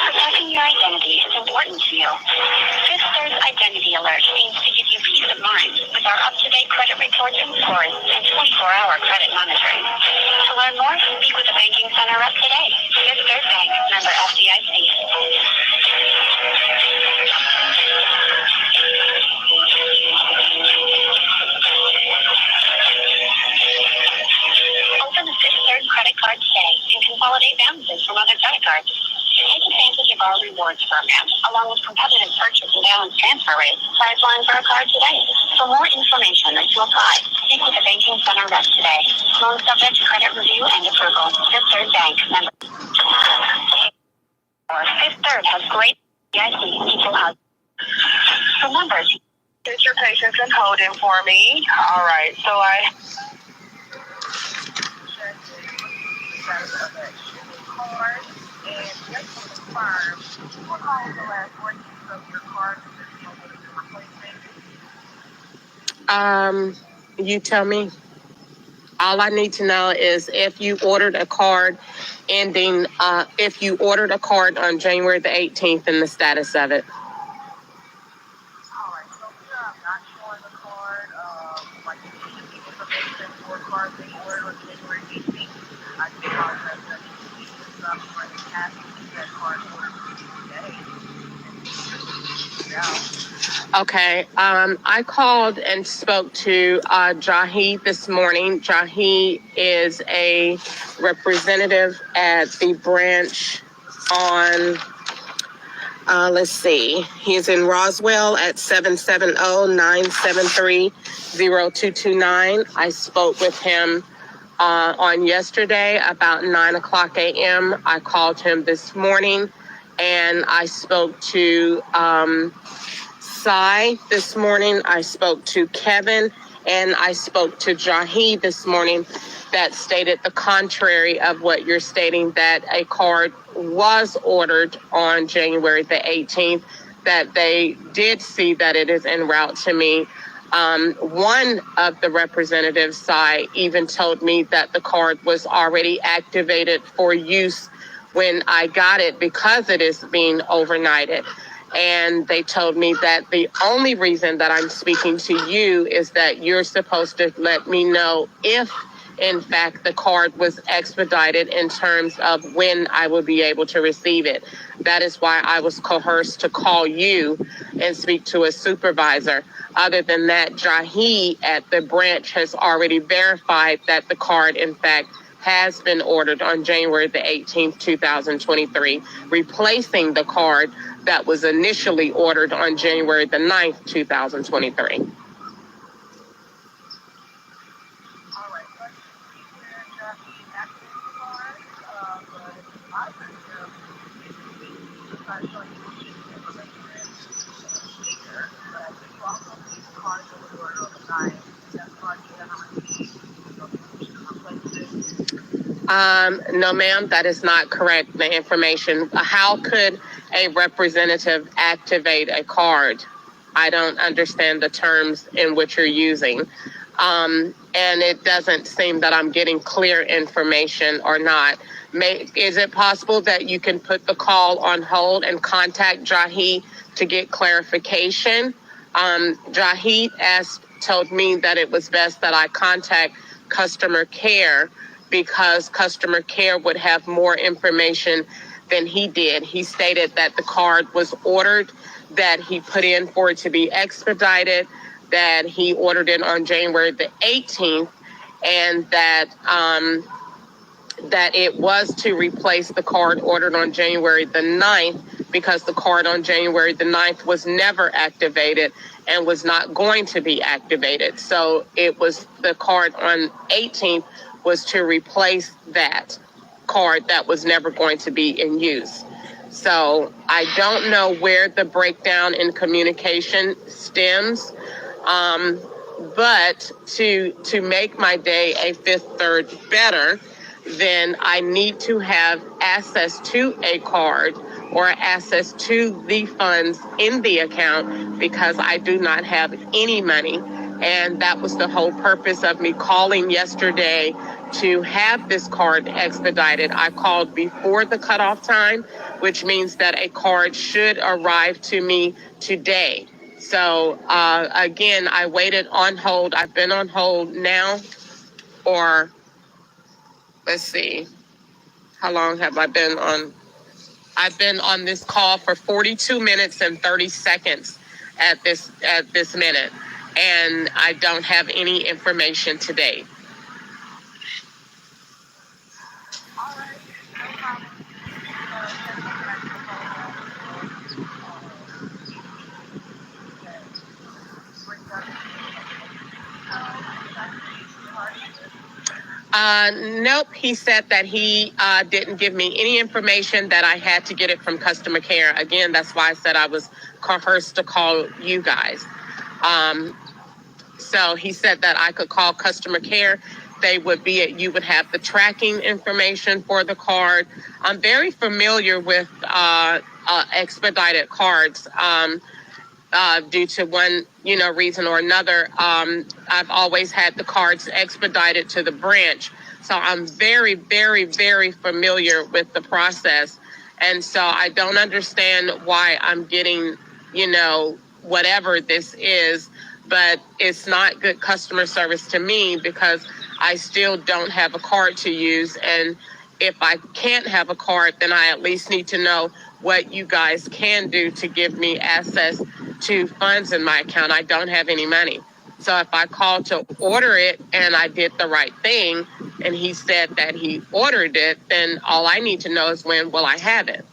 Protecting your identity is important to you. Fifth Third Identity Alert aims to give you peace of mind with our up-to-date credit reports and scores and 24-hour credit monitoring. To learn more, speak with the banking center rep today. Fifth Third Bank, member FDIC. Open a Fifth Third credit card today and consolidate balances from other credit cards. Take advantage of our rewards program, along with competitive purchase and balance transfer rates. By applying for a card today. For more information or to apply, speak with the banking center rep today. Loan subject to credit review and approval. Fifth Third Bank, member. Fifth Third has great FDIC equal housing. Remember to Get your patience and hold in for me. All right, so I card and just to confirm, what was the last 4 digits of your card to be able to replace it? You tell me. All I need to know is if you ordered a card ending, if you ordered a card on January the 18th and the status of it. All right, so here I'm not showing the card, like the information for cards that you ordered on January 18th. I do apologize that you see this up for the cash that card order today. Okay. I called and spoke to Jahi this morning. Jahi is a representative at the branch on, let's see, he's in Roswell at 770-973-0229. I spoke with him on yesterday about 9:00 a.m. I called him this morning and I spoke to Cy this morning. I spoke to Kevin And I spoke to Jahi this morning that stated the contrary of what you're stating, that a card was ordered on January the 18th, that they did see that it is en route to me. One of the representatives' side even told me that the card was already activated for use when I got it because it is being overnighted. And they told me that the only reason that I'm speaking to you is that you're supposed to let me know if, in fact, the card was expedited in terms of when I would be able to receive it. That is why I was coerced to call you and speak to a supervisor. Other than that, Jahi at the branch has already verified that the card, in fact, has been ordered on January the 18th, 2023, replacing the card that was initially ordered on January the 9th, 2023. All right, let's see where Jackie acted card, but I think it's not showing you which information here, but I think you also see the card that was ordered on the 9th. That's card you haven't received. No, ma'am, that is not correct, the information. How could a representative activate a card? I don't understand the terms in which you're using. And it doesn't seem that I'm getting clear information or not. Is it possible that you can put the call on hold and contact Jahi to get clarification? Jahi told me that it was best that I contact customer care because customer care would have more information than he did. He stated that the card was ordered, that he put in for it to be expedited, that he ordered it on January the 18th, and that that it was to replace the card ordered on January the 9th because the card on January the 9th was never activated and was not going to be activated. So it was the card on 18th was to replace that card that was never going to be in use. So I don't know where the breakdown in communication stems, but to make my day a Fifth Third better, then I need to have access to a card or access to the funds in the account because I do not have any money. And that was the whole purpose of me calling yesterday to have this card expedited. I called before the cutoff time, which means that a card should arrive to me today. So again, I waited on hold. I've been on hold now for, let's see, how long have I been on? I've been on this call for 42 minutes and 30 seconds at this minute, and I don't have any information today. All right, no problem. Nope, he said that he didn't give me any information, that I had to get it from customer care. Again, that's why I said I was coerced to call you guys. So he said that I could call customer care. They would you would have the tracking information for the card. I'm very familiar with expedited cards. Due to one, reason or another, I've always had the cards expedited to the branch. So I'm very, very, very familiar with the process. And so I don't understand why I'm getting, whatever this is, but it's not good customer service to me because I still don't have a card to use. And if I can't have a card, then I at least need to know what you guys can do to give me access to funds in my account. I don't have any money. So if I called to order it and I did the right thing and he said that he ordered it, then all I need to know is when will I have it.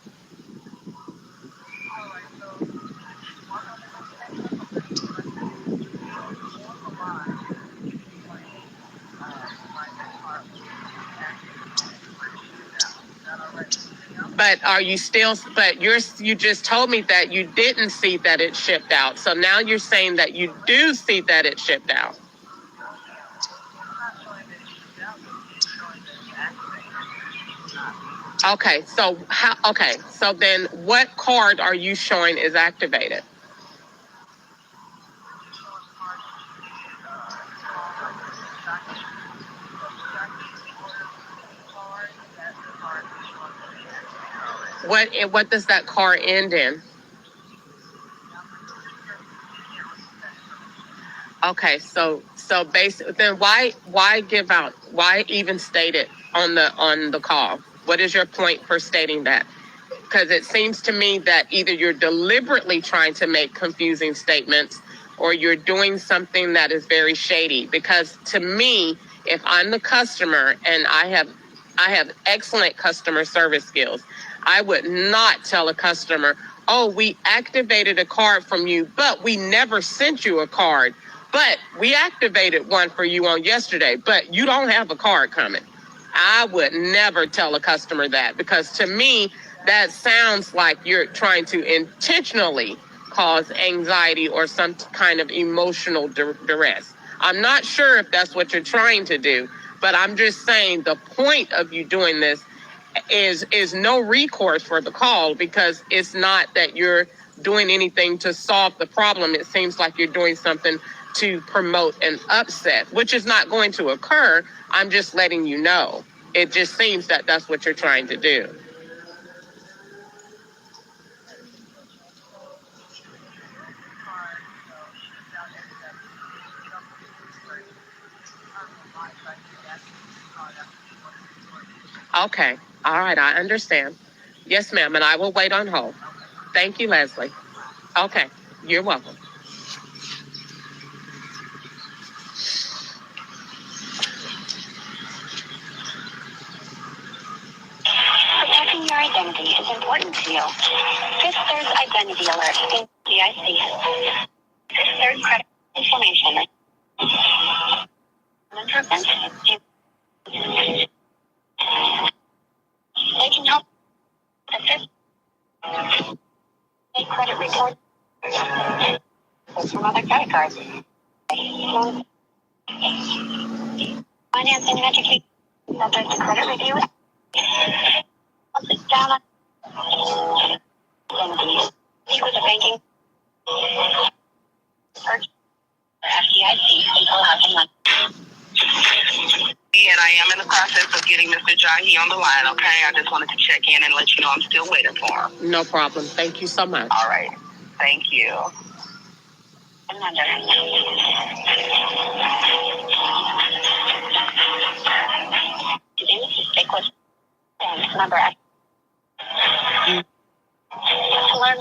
But are you still, you just told me that you didn't see that it shipped out. So now you're saying that you do see that it shipped out. Okay, so so then what card are you showing is activated? What does that card end in? Okay, so basically, then why even state it on the call? What is your point for stating that? Because it seems to me that either you're deliberately trying to make confusing statements or you're doing something that is very shady. Because to me, if I'm the customer and I have excellent customer service skills, I would not tell a customer, oh, we activated a card from you, but we never sent you a card. But we activated one for you on yesterday, but you don't have a card coming. I would never tell a customer that, because to me, that sounds like you're trying to intentionally cause anxiety or some kind of emotional duress. I'm not sure if that's what you're trying to do, but I'm just saying the point of you doing this is no recourse for the call, because it's not that you're doing anything to solve the problem. It seems like you're doing something to promote an upset, which is not going to occur. I'm just letting you know. It just seems that that's what you're trying to do. Okay. All right. I understand. Yes, ma'am. And I will wait on hold. Thank you, Leslie. Okay. You're welcome. Protecting your identity is important to you. Fifth Third's identity alert. FDIC. Fifth Third credit information. And prevent. They can help. The Fifth Third credit report from other credit cards. Financing and education. Subject to credit review. Down on identity with a banking. Search for FDIC until housing money. And I am in the process of getting Mr. Jahi on the line, okay? I just wanted to check in and let you know I'm still waiting for him. No problem. Thank you so much. All right. Thank you. Number to learn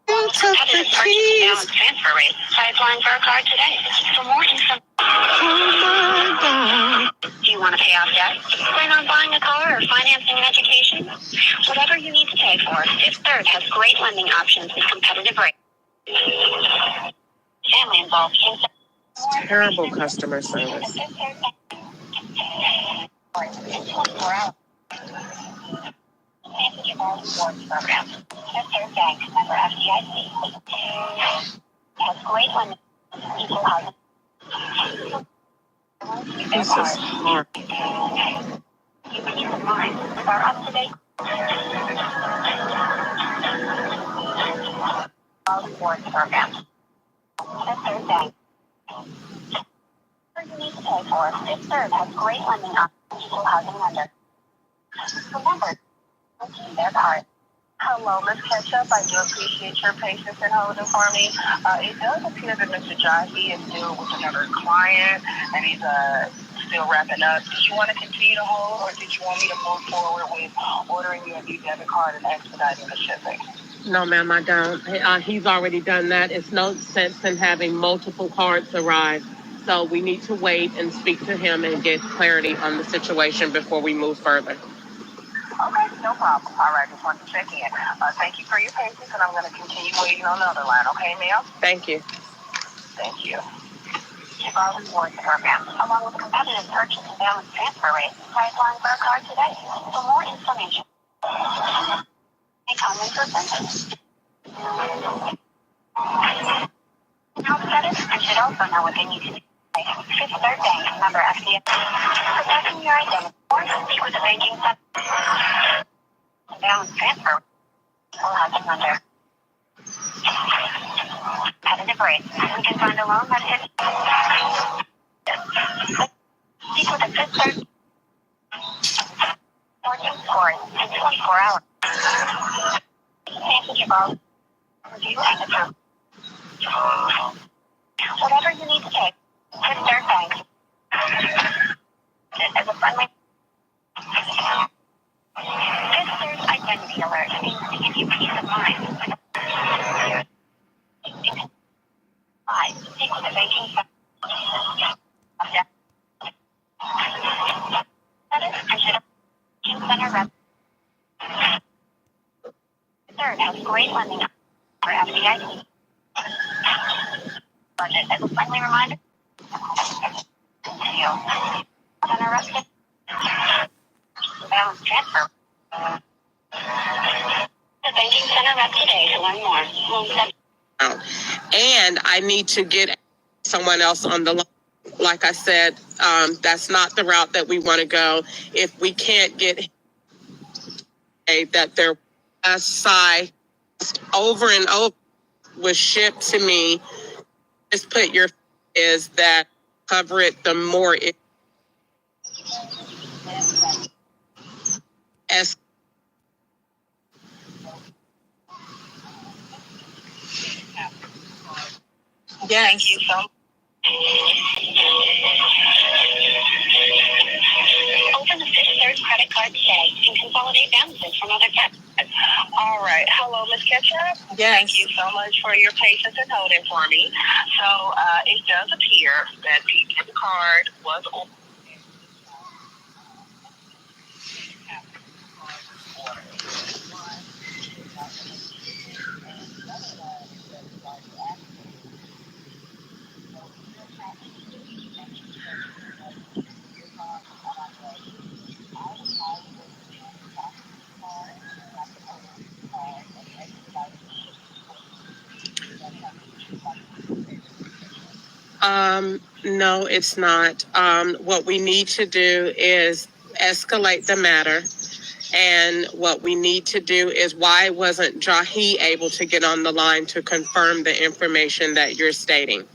competitive purchase and balance transfer rate. Try applying for a card today. For more info. Do you want to pay off debt? Plan on buying a car or financing an education? Whatever you need to pay for, Fifth Third has great lending options with competitive rates. Family involved. Terrible customer service. In 24 hours. Program. Fifth Third Bank, member FDIC. Has great lending equal housing. This is hard. You can use mine with our up-to-date rewards program. Fifth Third Bank. Whatever you need to pay for, Fifth Third has great lending options equal housing lender. Remember, to their card. Hello, Ms. Ketchup. I do appreciate your patience in holding for me. It does appear that Mr. Jahi is still with another client, and he's still wrapping up. Did you want to continue to hold, or did you want me to move forward with ordering you a new debit card and expediting the shipping? No, ma'am, I don't. He's already done that. It's no sense in having multiple cards arrive. So we need to wait and speak to him and get clarity on the situation before we move further. Okay, no problem. All right, just wanted to check in. Thank you for your patience, and I'm going to continue waiting on the other line. Okay, ma'am? Thank you. Thank you. Our rewards program, along with competitive purchase and balance transfer rates. Try applying for a card today. For more information, comment or send. Help credit, and should also know what they need to do. Fifth Third Bank, member FDIC. Protecting your identity or speak with a banking sector. Balance transfer. Allowed to lender. Competitive rates. We can find a loan that hits. Speak with a Fifth Third. 14 scores in 24 hours. Message about review and approve. Whatever you need to take. Fifth Third Bank. As a friendly. Fifth Third Identity Alert aims to give you peace of mind. Speak with a banking sector. Center rep. Third has great lending for FDIC. Budget as a friendly reminder. Center rep. Balance transfer. The banking center rep today to learn more. And I need to get someone else on the line. Like I said, that's not the route that we want to go. If we can't get that their side over and over was shipped to me, just put your is that cover it the more it as Yes. Thank you so much. Open the Fifth Third credit card today and consolidate balances from other cards. All right. Hello, Ms. Ketchup. Yes. Thank you so much for your patience and holding for me. So it does appear that the debit card was open. No, it's not. What we need to do is escalate the matter. And what we need to do is why wasn't Jahi able to get on the line to confirm the information that you're stating?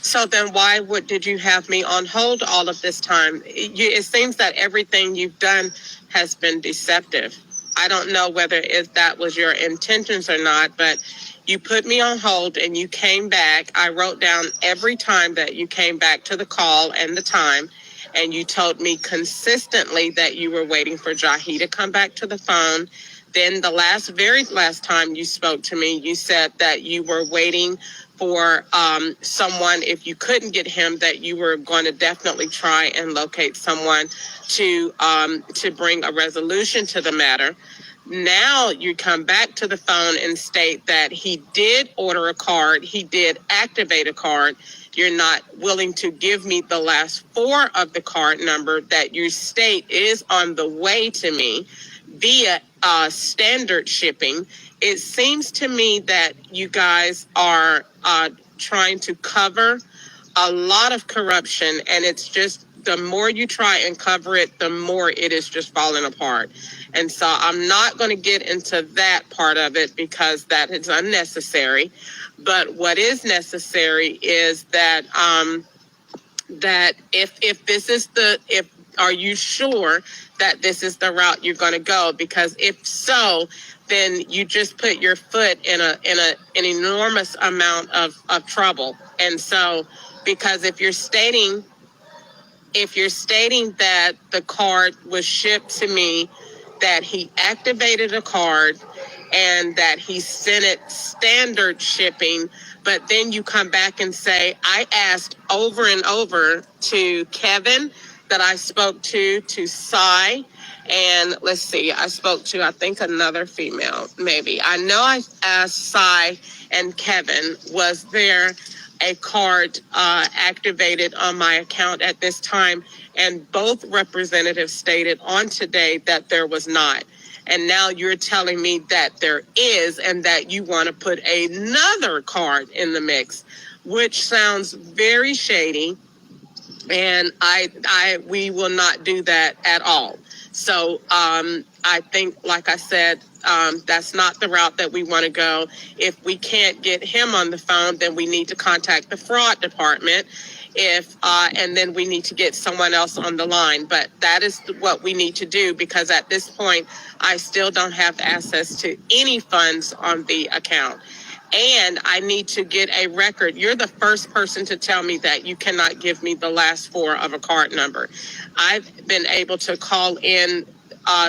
So then did you have me on hold all of this time? It seems that everything you've done has been deceptive. I don't know whether if that was your intentions or not, but you put me on hold and you came back. I wrote down every time that you came back to the call and the time, and you told me consistently that you were waiting for Jahi to come back to the phone. Then the very last time you spoke to me, you said that you were waiting for someone, if you couldn't get him, that you were going to definitely try and locate someone to bring a resolution to the matter. Now you come back to the phone and state that he did order a card, he did activate a card. You're not willing to give me the last four of the card number that you state is on the way to me via standard shipping. It seems to me that you guys are trying to cover a lot of corruption, and it's just the more you try and cover it, the more it is just falling apart. And so I'm not going to get into that part of it because that is unnecessary. But what is necessary is that that if this is are you sure that this is the route you're going to go? Because if so, then you just put your foot in an enormous amount of trouble. And so, because if you're stating that the card was shipped to me, that he activated a card and that he sent it standard shipping, but then you come back and say, I asked over and over to Kevin that I spoke to Cy, and let's see, I spoke to, I think, another female, maybe. I know I asked Cy and Kevin, was there a card activated on my account at this time? And both representatives stated on today that there was not. And now you're telling me that there is, and that you want to put another card in the mix, which sounds very shady. And we will not do that at all. So I think, like I said, that's not the route that we want to go. If we can't get him on the phone, then we need to contact the fraud department. And then we need to get someone else on the line. But that is what we need to do, because at this point, I still don't have access to any funds on the account. And I need to get a record. You're the first person to tell me that you cannot give me the last four of a card number. I've been able to call in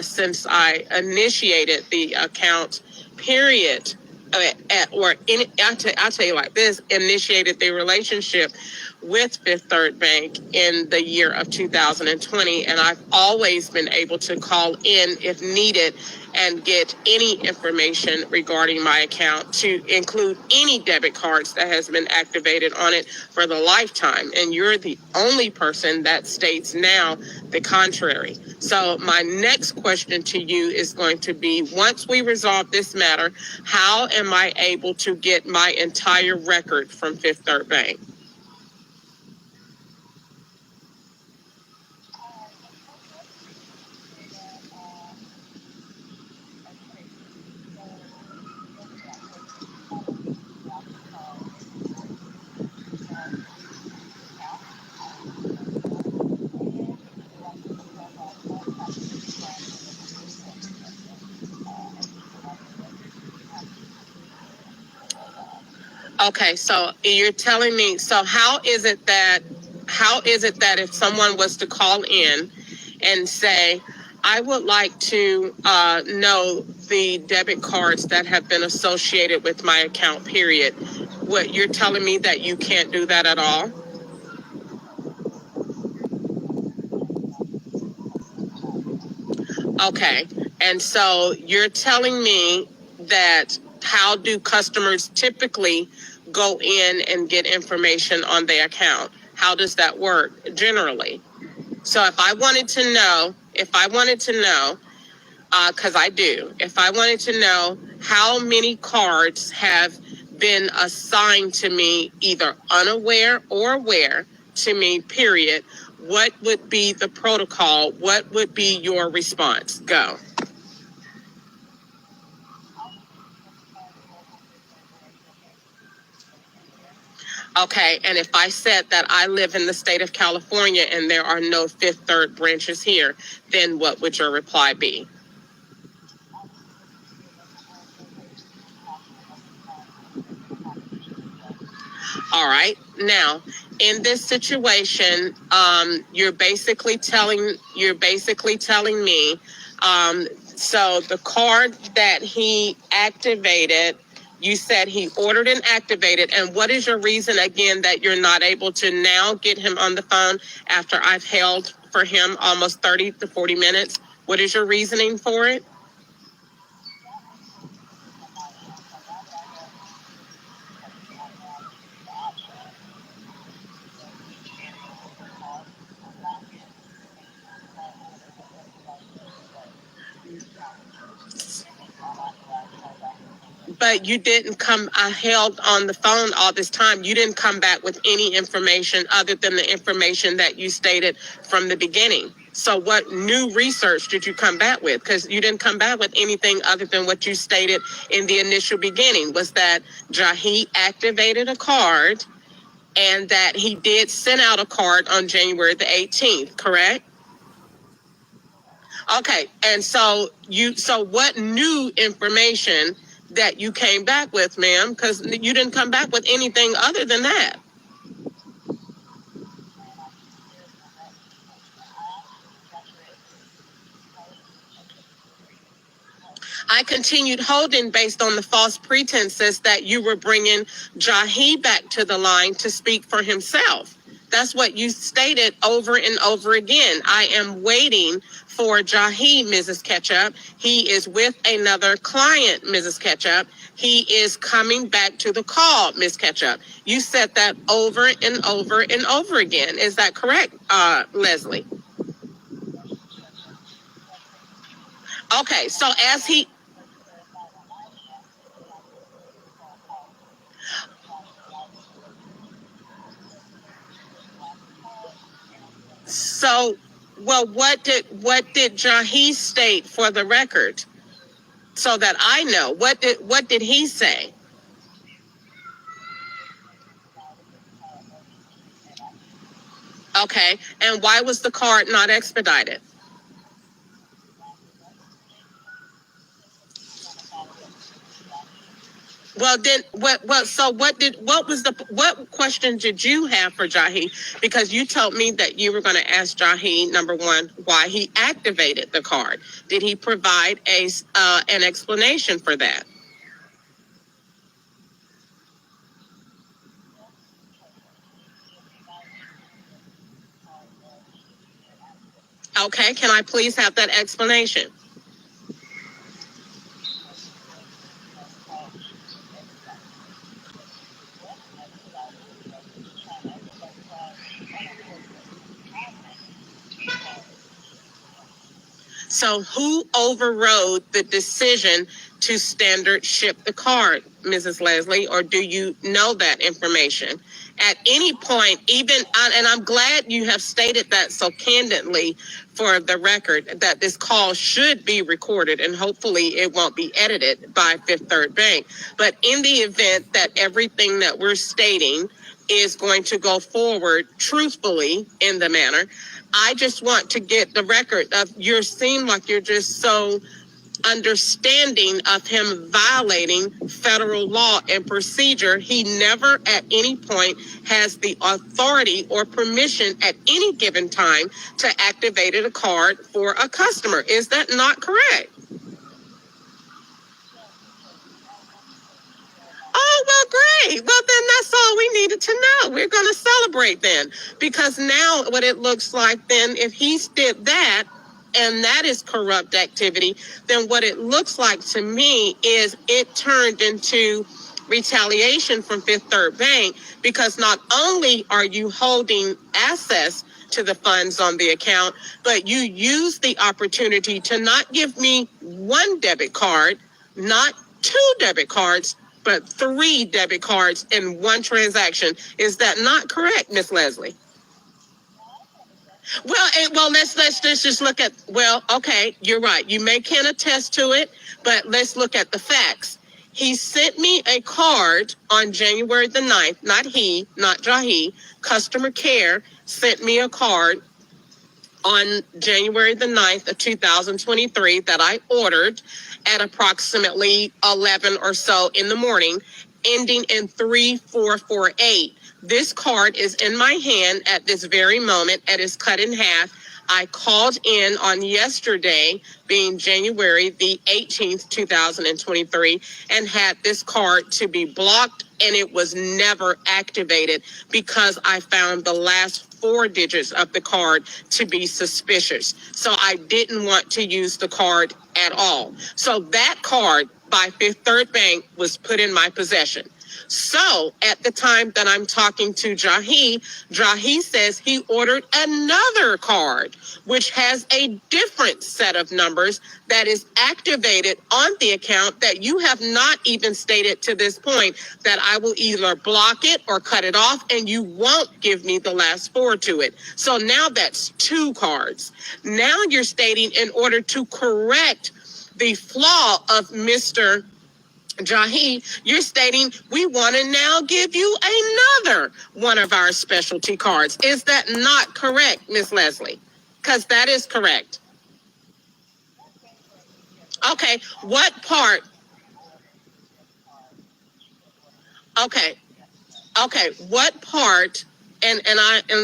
since I initiated the account, period. I'll tell you like this, initiated the relationship with Fifth Third Bank in the year of 2020. And I've always been able to call in if needed and get any information regarding my account, to include any debit cards that has been activated on it for the lifetime. And you're the only person that states now the contrary. So my next question to you is going to be, once we resolve this matter, how am I able to get my entire record from Fifth Third Bank? Okay, so you're telling me, so how is it that if someone was to call in and say, I would like to know the debit cards that have been associated with my account, period, what you're telling me that you can't do that at all? Okay, and so you're telling me that, how do customers typically go in and get information on their account? How does that work generally? So if I wanted to know, because I do, if I wanted to know how many cards have been assigned to me, either unaware or aware to me, period, what would be the protocol? What would be your response? Go. Okay, and if I said that I live in the state of California and there are no Fifth Third branches here, then what would your reply be? All right. Now, in this situation, you're basically telling me, so the card that he activated, you said he ordered and activated. And what is your reason again that you're not able to now get him on the phone after I've held for him almost 30 to 40 minutes? What is your reasoning for it? But you didn't come, I held on the phone all this time. You didn't come back with any information other than the information that you stated from the beginning. So what new research did you come back with? Because you didn't come back with anything other than what you stated in the initial beginning, was that Jahi activated a card and that he did send out a card on January the 18th, correct? Okay, and so what new information that you came back with, ma'am? Because you didn't come back with anything other than that. I continued holding based on the false pretenses that you were bringing Jahi back to the line to speak for himself. That's what you stated over and over again. I am waiting for Jahi, Mrs. Ketchup. He is with another client, Mrs. Ketchup. He is coming back to the call, Miss Ketchup. You said that over and over and over again. Is that correct, Leslie? Okay, so as he... So, well, what did Jahi state for the record, so that I know what did he say? Okay, and why was the card not expedited? Well, then what? Well, so what question did you have for Jahi? Because you told me that you were going to ask Jahi, number one, why he activated the card. Did he provide an explanation for that? Okay, can I please have that explanation? So who overrode the decision to standard ship the card, Mrs. Leslie, or do you know that information? At any point, and I'm glad you have stated that so candidly for the record, that this call should be recorded and hopefully it won't be edited by Fifth Third Bank. But in the event that everything that we're stating is going to go forward truthfully in the manner, I just want to get the record of you seem like you're just so understanding of him violating federal law and procedure. He never at any point has the authority or permission at any given time to activate a card for a customer. Is that not correct? Oh, well, great. Well, then that's all we needed to know. We're going to celebrate then, because now what it looks like then, if he did that, and that is corrupt activity, then what it looks like to me is it turned into retaliation from Fifth Third Bank, because not only are you holding access to the funds on the account, but you use the opportunity to not give me one debit card, not two debit cards, but 3 debit cards in one transaction. Is that not correct, Miss Leslie? Well, let's just look at, well, okay, you're right. You can attest to it, but let's look at the facts. He sent me a card on January the 9th, not Jahi. Customer care sent me a card on January the 9th of 2023 that I ordered at approximately 11 or so in the morning, ending in 3448. This card is in my hand at this very moment. It is cut in half. I called in on yesterday, being January the 18th, 2023, and had this card to be blocked, and it was never activated because I found the last 4 digits of the card to be suspicious. So I didn't want to use the card at all. So that card by Fifth Third Bank was put in my possession. So at the time that I'm talking to Jahi says he ordered another card, which has a different set of numbers that is activated on the account that you have not even stated to this point that I will either block it or cut it off, and you won't give me the last 4 to it. So now that's 2 cards. Now you're stating in order to correct the flaw of Mr. Jahi, you're stating we want to now give you another one of our specialty cards. Is that not correct, Miss Leslie? Because that is correct. Okay, what part? Okay, what part? And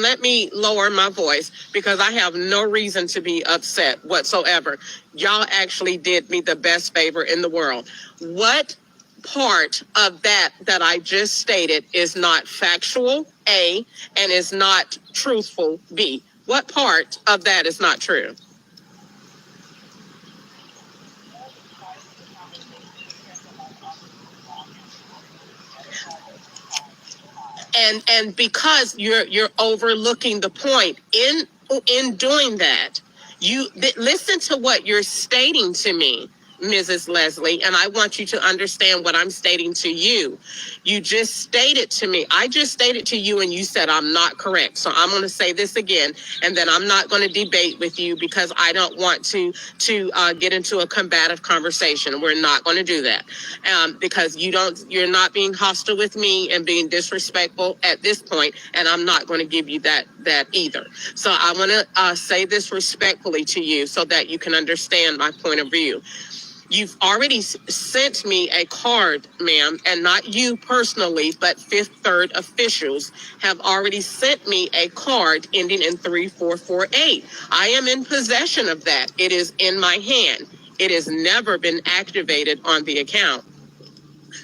let me lower my voice because I have no reason to be upset whatsoever. Y'all actually did me the best favor in the world. What part of that I just stated is not factual A, and is not truthful, B. What part of that is not true? And because you're overlooking the point in doing that, listen to what you're stating to me, Mrs. Leslie, and I want you to understand what I'm stating to you. You just stated to me, I just stated to you, and you said I'm not correct. So I'm going to say this again, and then I'm not going to debate with you because I don't want to get into a combative conversation. We're not going to do that because you're not being hostile with me and being disrespectful at this point, and I'm not going to give you that either. So I want to say this respectfully to you so that you can understand my point of view. You've already sent me a card, ma'am, and not you personally, but Fifth Third officials have already sent me a card ending in 3448. I am in possession of that. It is in my hand. It has never been activated on the account.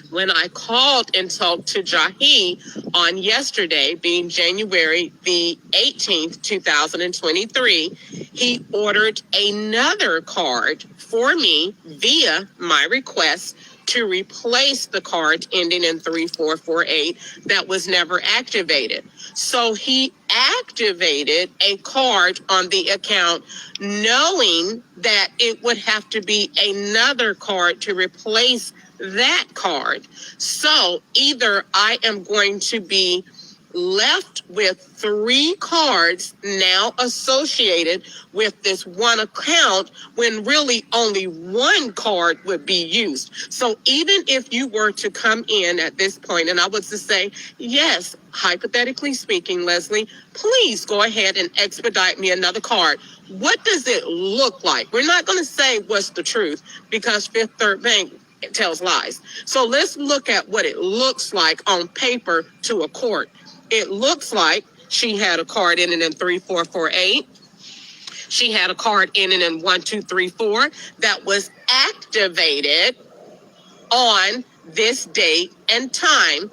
When I called and talked to Jahi on yesterday, being January the 18th, 2023, he ordered another card for me via my request to replace the card ending in 3448 that was never activated. So he activated a card on the account knowing that it would have to be another card to replace that card. So either I am going to be left with 3 cards now associated with this one account when really only 1 card would be used. So even if you were to come in at this point and I was to say, yes, hypothetically speaking, Leslie, please go ahead and expedite me another card. What does it look like? We're not going to say what's the truth because Fifth Third Bank tells lies. So let's look at what it looks like on paper to a court. It looks like she had a card ending in 3448. She had a card ending in 1234 that was activated on this date and time.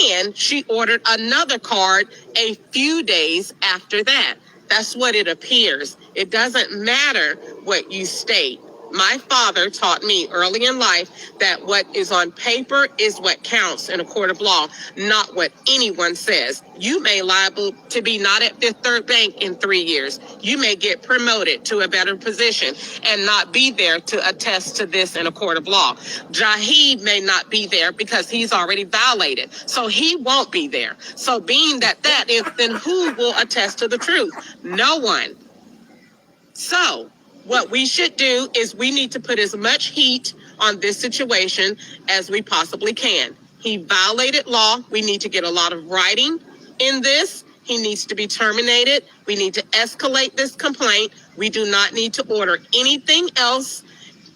And she ordered another card a few days after that. That's what it appears. It doesn't matter what you state. My father taught me early in life that what is on paper is what counts in a court of law, not what anyone says. You may liable to be not at Fifth Third Bank in 3 years. You may get promoted to a better position and not be there to attest to this in a court of law. Jaheed may not be there because he's already violated, so he won't be there. So being that is, then who will attest to the truth? No one. So what we should do is we need to put as much heat on this situation as we possibly can. He violated law. We need to get a lot of writing in this. He needs to be terminated. We need to escalate this complaint. We do not need to order anything else.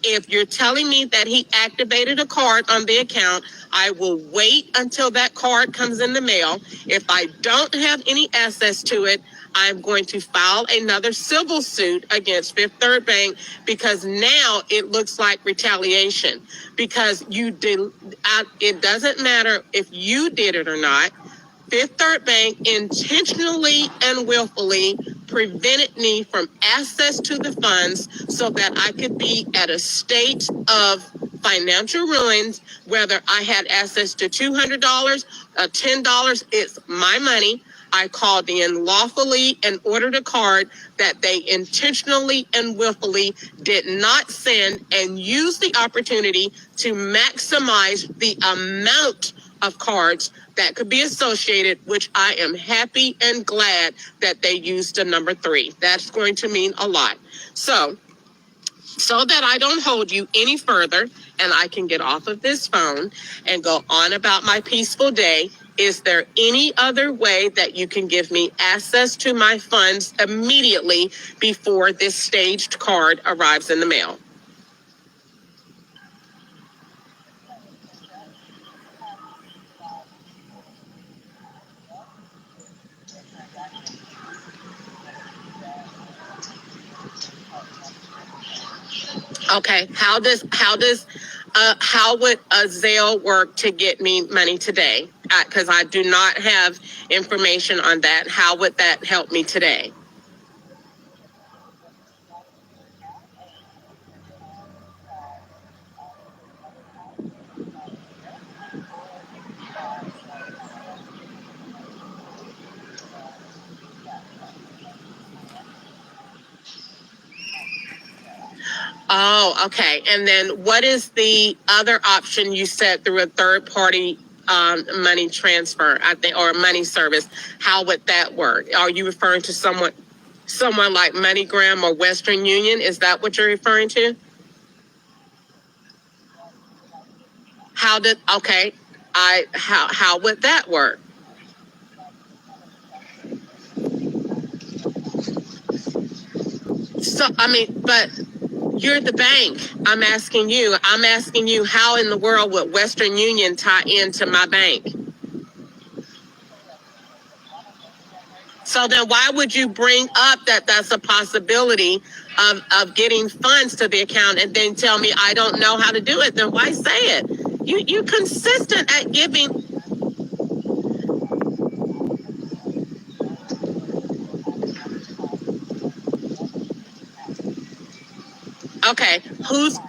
If you're telling me that he activated a card on the account, I will wait until that card comes in the mail. If I don't have any access to it, I'm going to file another civil suit against Fifth Third Bank because now it looks like retaliation. Because you did, it doesn't matter if you did it or not. Fifth Third Bank intentionally and willfully prevented me from access to the funds so that I could be at a state of financial ruins, whether I had access to $200, $10, it's my money. I called in lawfully and ordered a card that they intentionally and willfully did not send and used the opportunity to maximize the amount of cards that could be associated, which I am happy and glad that they used the number 3. That's going to mean a lot. So that I don't hold you any further and I can get off of this phone and go on about my peaceful day, is there any other way that you can give me access to my funds immediately before this staged card arrives in the mail? Okay, how would a Zelle work to get me money today? because I do not have information on that. How would that help me today? Oh, okay. And then what is the other option you said through a third party money transfer, I think, or money service? How would that work? Are you referring to someone like MoneyGram or Western Union? Is that what you're referring to? How would that work? So I mean, but you're the bank. I'm asking you. How in the world would Western Union tie into my bank? So then why would you bring up that that's a possibility of getting funds to the account and then tell me I don't know how to do it? Then why say it? You consistent at giving. Okay, who's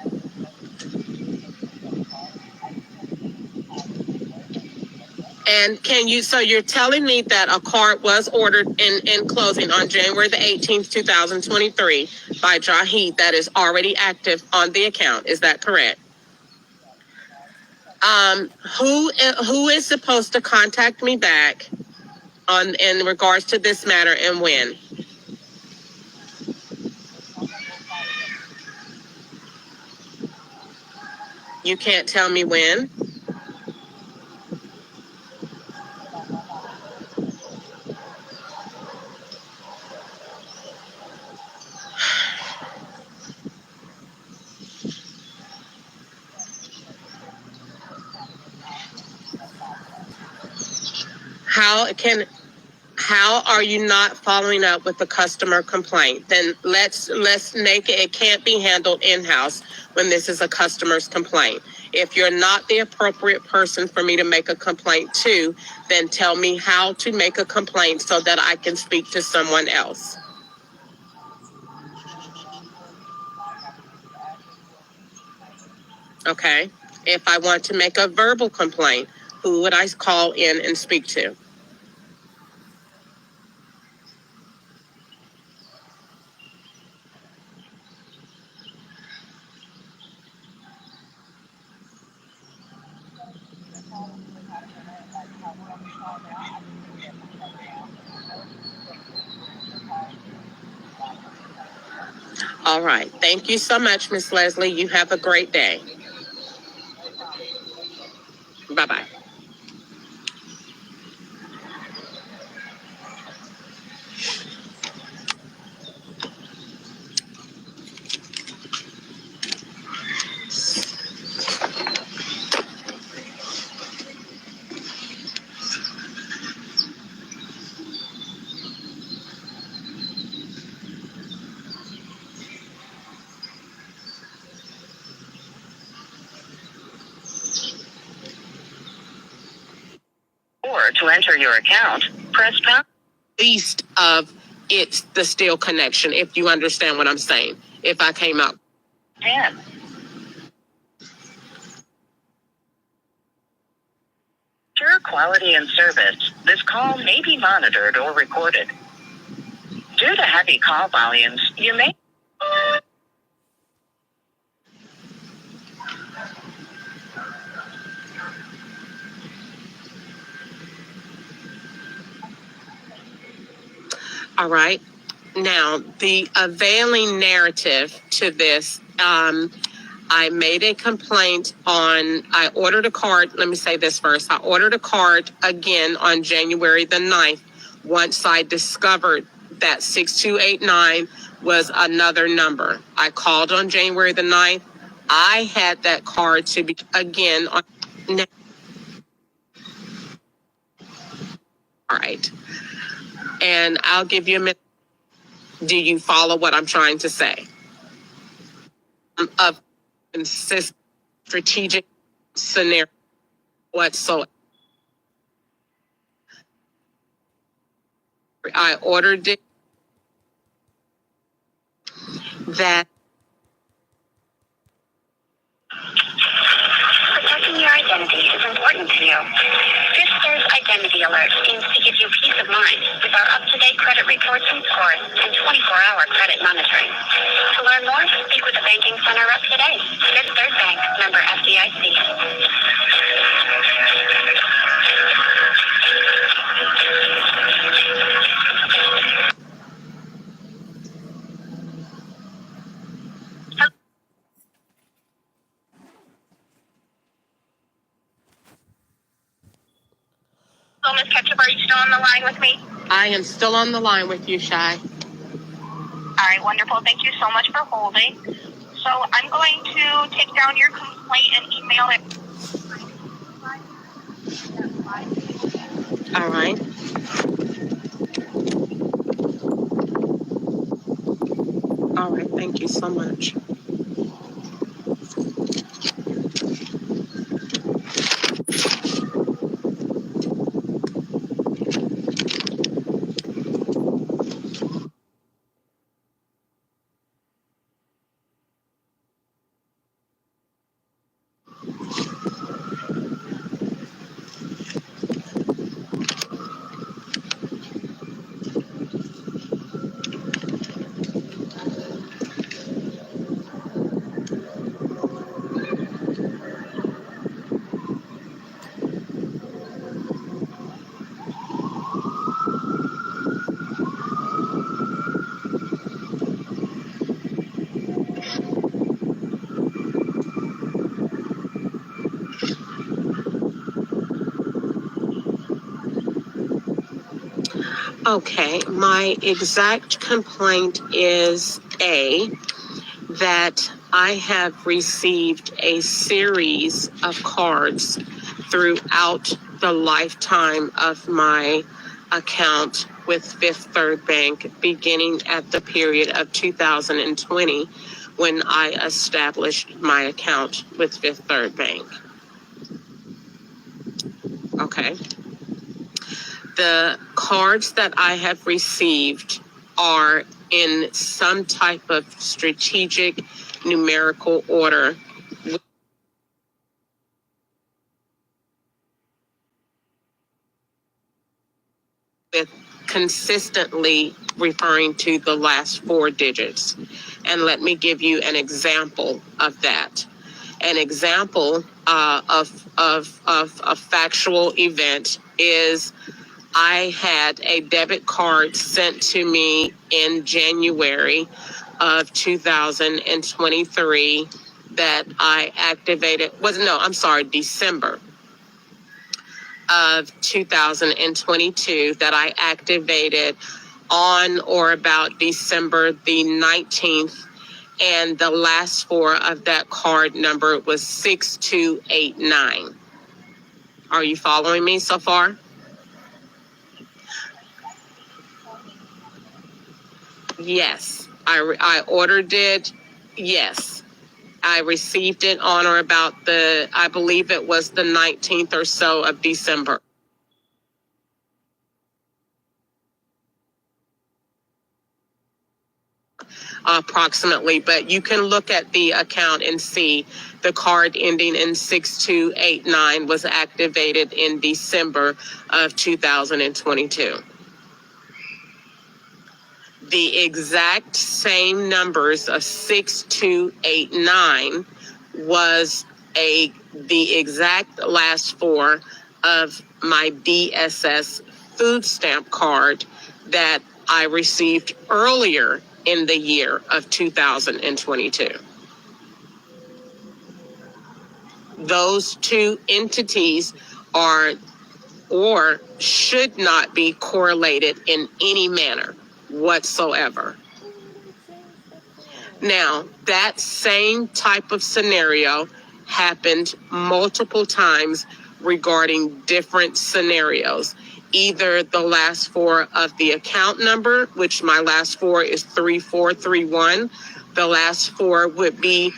and can you, so you're telling me that a card was ordered in closing on January the 18th, 2023 by Jahid that is already active on the account. Is that correct? Who is supposed to contact me back on in regards to this matter and when? You can't tell me when? How are you not following up with the customer complaint? Then let's make it can't be handled in-house when this is a customer's complaint. If you're not the appropriate person for me to make a complaint to, then tell me how to make a complaint so that I can speak to someone else. Okay. If I want to make a verbal complaint, who would I call in and speak to? All right. Thank you so much, Miss Leslie. You have a great day. Bye-bye. Or to enter your account, press pound. Least of it's the steel connection, if you understand what I'm saying. If I came out. 10. Sure quality and service, this call may be monitored or recorded. Due to heavy call volumes, you may... All right. Now, the availing narrative to this, I made a complaint I ordered a card. Let me say this first. I ordered a card again on January the 9th once I discovered that 6289 was another number. I called on January the 9th. I had that card to be again on. All right. And I'll give you a minute. Do you follow what I'm trying to say? Of consistent strategic scenario whatsoever. I ordered it that Protecting your identity is important to you. Fifth Third's Identity Alert aims to give you peace of mind with our up-to-date credit reports and scores and 24-hour credit monitoring. To learn more, speak with a banking center rep today. Fifth Third Bank, member FDIC. Hello, Ms. Ketchup, are you still on the line with me? I am still on the line with you, Shy. All right, wonderful. Thank you so much for holding. So I'm going to take down your complaint and email it. All right. All right. Thank you so much. Okay. My exact complaint is that I have received a series of cards throughout the lifetime of my account with Fifth Third Bank, beginning at the period of 2020 when I established my account with Fifth Third Bank. Okay. The cards that I have received are in some type of strategic numerical order with consistently referring to the last four digits. And let me give you an example of that. An example of a factual event is I had a debit card sent to me in January of 2023 that I activated, December of 2022 that I activated on or about December the 19th. And the last four of that card number was 6289. Are you following me so far? Yes, I ordered it. Yes, I received it on or about I believe it was the 19th or so of December. Approximately, but you can look at the account and see the card ending in 6289 was activated in December of 2022. The exact same numbers of 6289 was the exact last four of my DSS food stamp card that I received earlier in the year of 2022. Those two entities are or should not be correlated in any manner whatsoever. Now, that same type of scenario happened multiple times regarding different scenarios. Either the last four of the account number, which my last four is 3431. The last four would be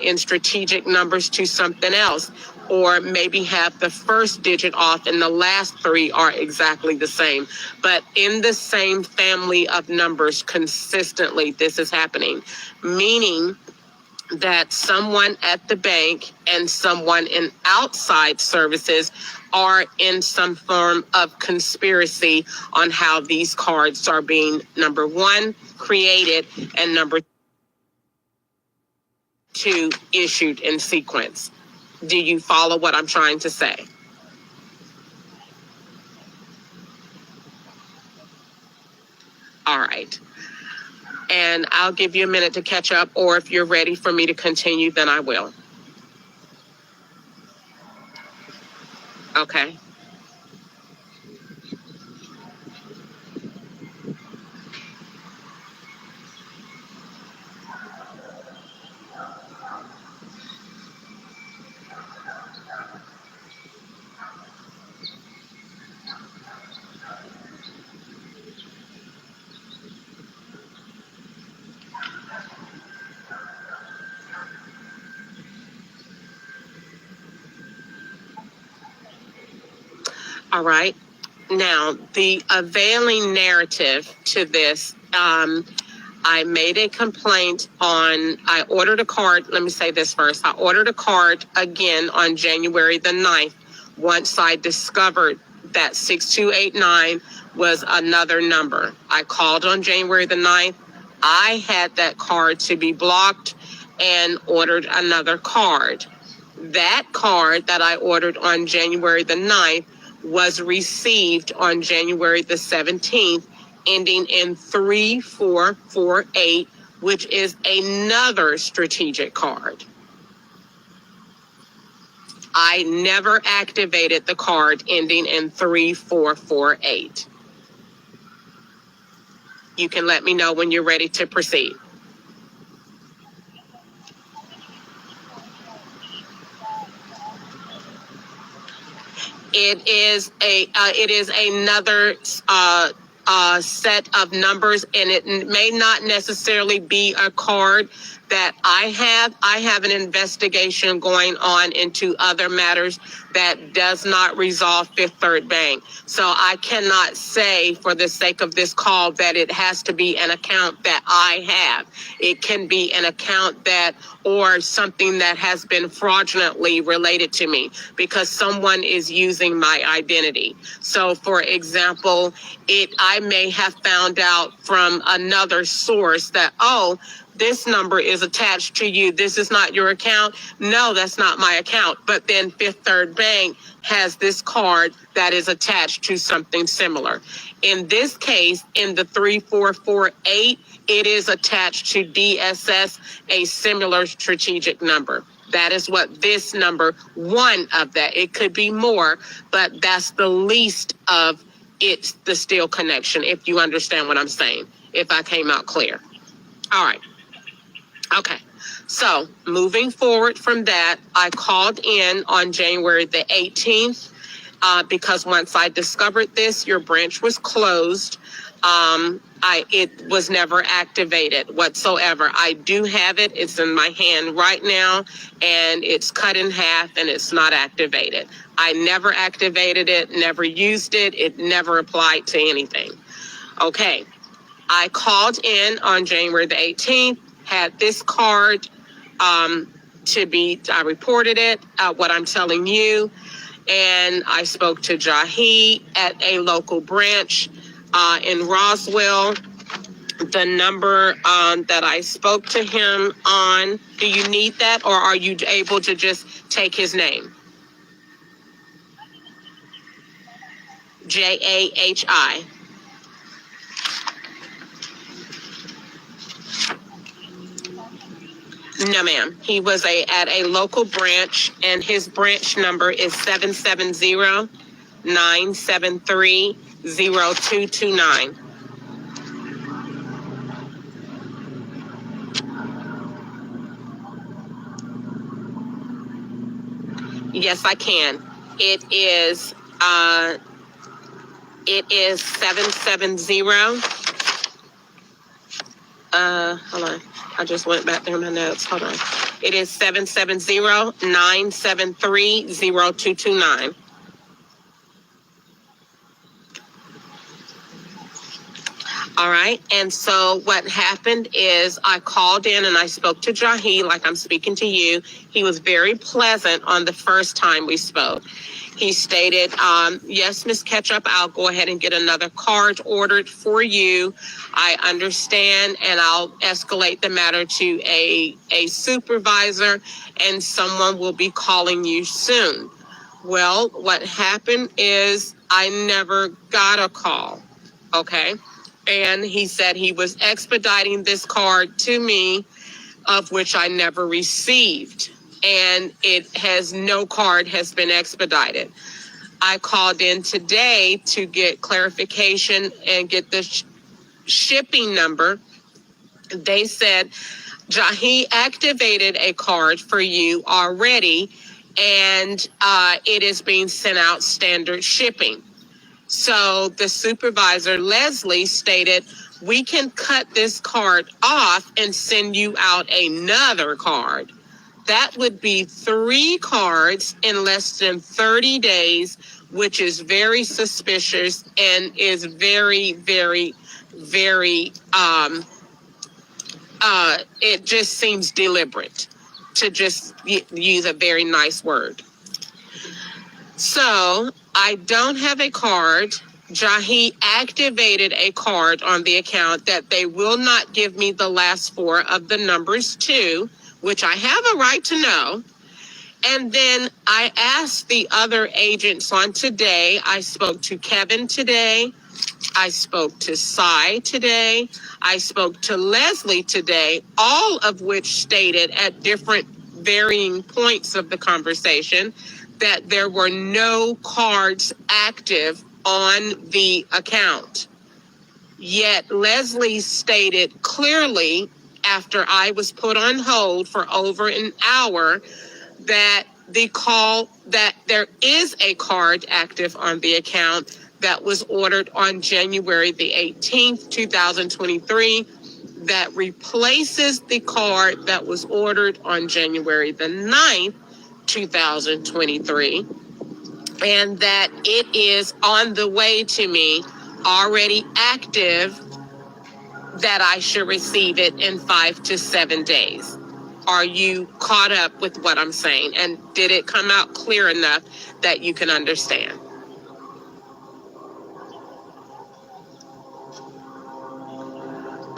in strategic numbers to something else. or maybe have the first digit off and the last three are exactly the same. But in the same family of numbers consistently, this is happening, meaning that someone at the bank and someone in outside services are in some form of conspiracy on how these cards are being, number one, created, and number two, issued in sequence. Do you follow what I'm trying to say? All right. And I'll give you a minute to catch up, or if you're ready for me to continue, then I will. Okay. All right. Now, the availing narrative to this, I made a complaint I ordered a card. Let me say this first. I ordered a card again on January the 9th once I discovered that 6289 was another number. I called on January the 9th. I had that card to be blocked and ordered another card. That card that I ordered on January the 9th was received on January the 17th, ending in 3448, which is another strategic card. I never activated the card ending in 3448. You can let me know when you're ready to proceed. It is another set of numbers, and it may not necessarily be a card that I have. I have an investigation going on into other matters that does not resolve Fifth Third Bank. So I cannot say for the sake of this call that it has to be an account that I have. It can be an account that, or something that has been fraudulently related to me because someone is using my identity. So for example, I may have found out from another source that, oh, this number is attached to you. This is not your account. No, that's not my account. But then Fifth Third Bank has this card that is attached to something similar. In this case, in the 3448, it is attached to DSS, a similar strategic number. That is what this number, one of that, it could be more, but that's the least of it's the Steele connection, if you understand what I'm saying, if I came out clear. All right. Okay. So moving forward from that, I called in on January the 18th because once I discovered this, your branch was closed. It was never activated whatsoever. I do have it. It's in my hand right now, and it's cut in half, and it's not activated. I never activated it, never used it. It never applied to anything. Okay. I called in on January the 18th, had this card I reported it, what I'm telling you, and I spoke to Jahi at a local branch in Roswell. The number that I spoke to him on, do you need that, or are you able to just take his name? Jahi. No, ma'am. He was at a local branch, and his branch number is 770-973-0229. Yes, I can. It is 770. Hold on. I just went back through my notes. Hold on. It is 770-973-0229. All right. And so what happened is I called in and I spoke to Jahi like I'm speaking to you. He was very pleasant on the first time we spoke. He stated, yes, Ms. Ketchup, I'll go ahead and get another card ordered for you. I understand, and I'll escalate the matter to a supervisor, and someone will be calling you soon. Well, what happened is I never got a call. Okay. And he said he was expediting this card to me, of which I never received. And no card has been expedited. I called in today to get clarification and get the shipping number. They said, Jahi activated a card for you already, and it is being sent out standard shipping. So the supervisor, Leslie, stated, we can cut this card off and send you out another card. That would be 3 cards in less than 30 days, which is very suspicious and is very, very, very, it just seems deliberate, to just use a very nice word. So I don't have a card. Jahi activated a card on the account that they will not give me the last 4 of the numbers to, which I have a right to know. And then I asked the other agents on today. I spoke to Kevin today. I spoke to Cy today. I spoke to Leslie today, all of which stated at different varying points of the conversation that there were no cards active on the account. Yet Leslie stated clearly, after I was put on hold for over an hour, that that there is a card active on the account that was ordered on January the 18th, 2023, that replaces the card that was ordered on January the 9th, 2023, and that it is on the way to me, already active, that I should receive it in 5 to 7 days. Are you caught up with what I'm saying? And did it come out clear enough that you can understand?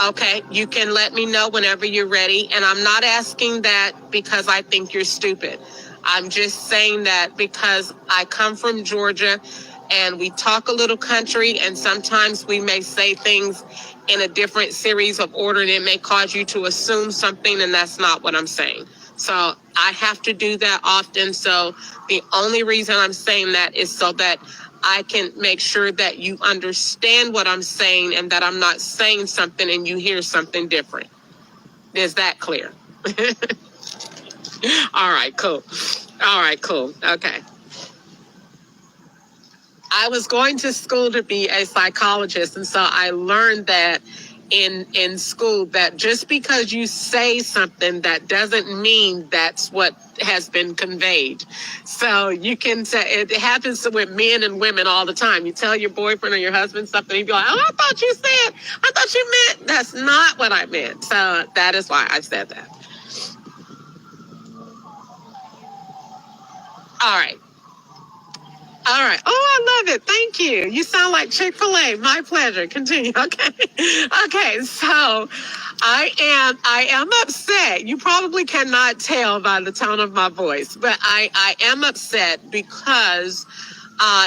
Okay, you can let me know whenever you're ready. And I'm not asking that because I think you're stupid. I'm just saying that because I come from Georgia and we talk a little country, and sometimes we may say things in a different series of order, and it may cause you to assume something, and that's not what I'm saying. So I have to do that often. So the only reason I'm saying that is so that I can make sure that you understand what I'm saying and that I'm not saying something and you hear something different. Is that clear? All right, cool. All right, cool. Okay. I was going to school to be a psychologist, and so I learned that in school, that just because you say something, that doesn't mean that's what has been conveyed. So you can say, it happens with men and women all the time. You tell your boyfriend or your husband something, you'd be like, oh, I thought you meant, that's not what I meant. So that is why I said that. All right. All right. Oh, I love it. Thank you. You sound like Chick-fil-A. My pleasure. Continue. Okay. Okay. So I am upset. You probably cannot tell by the tone of my voice, but I am upset because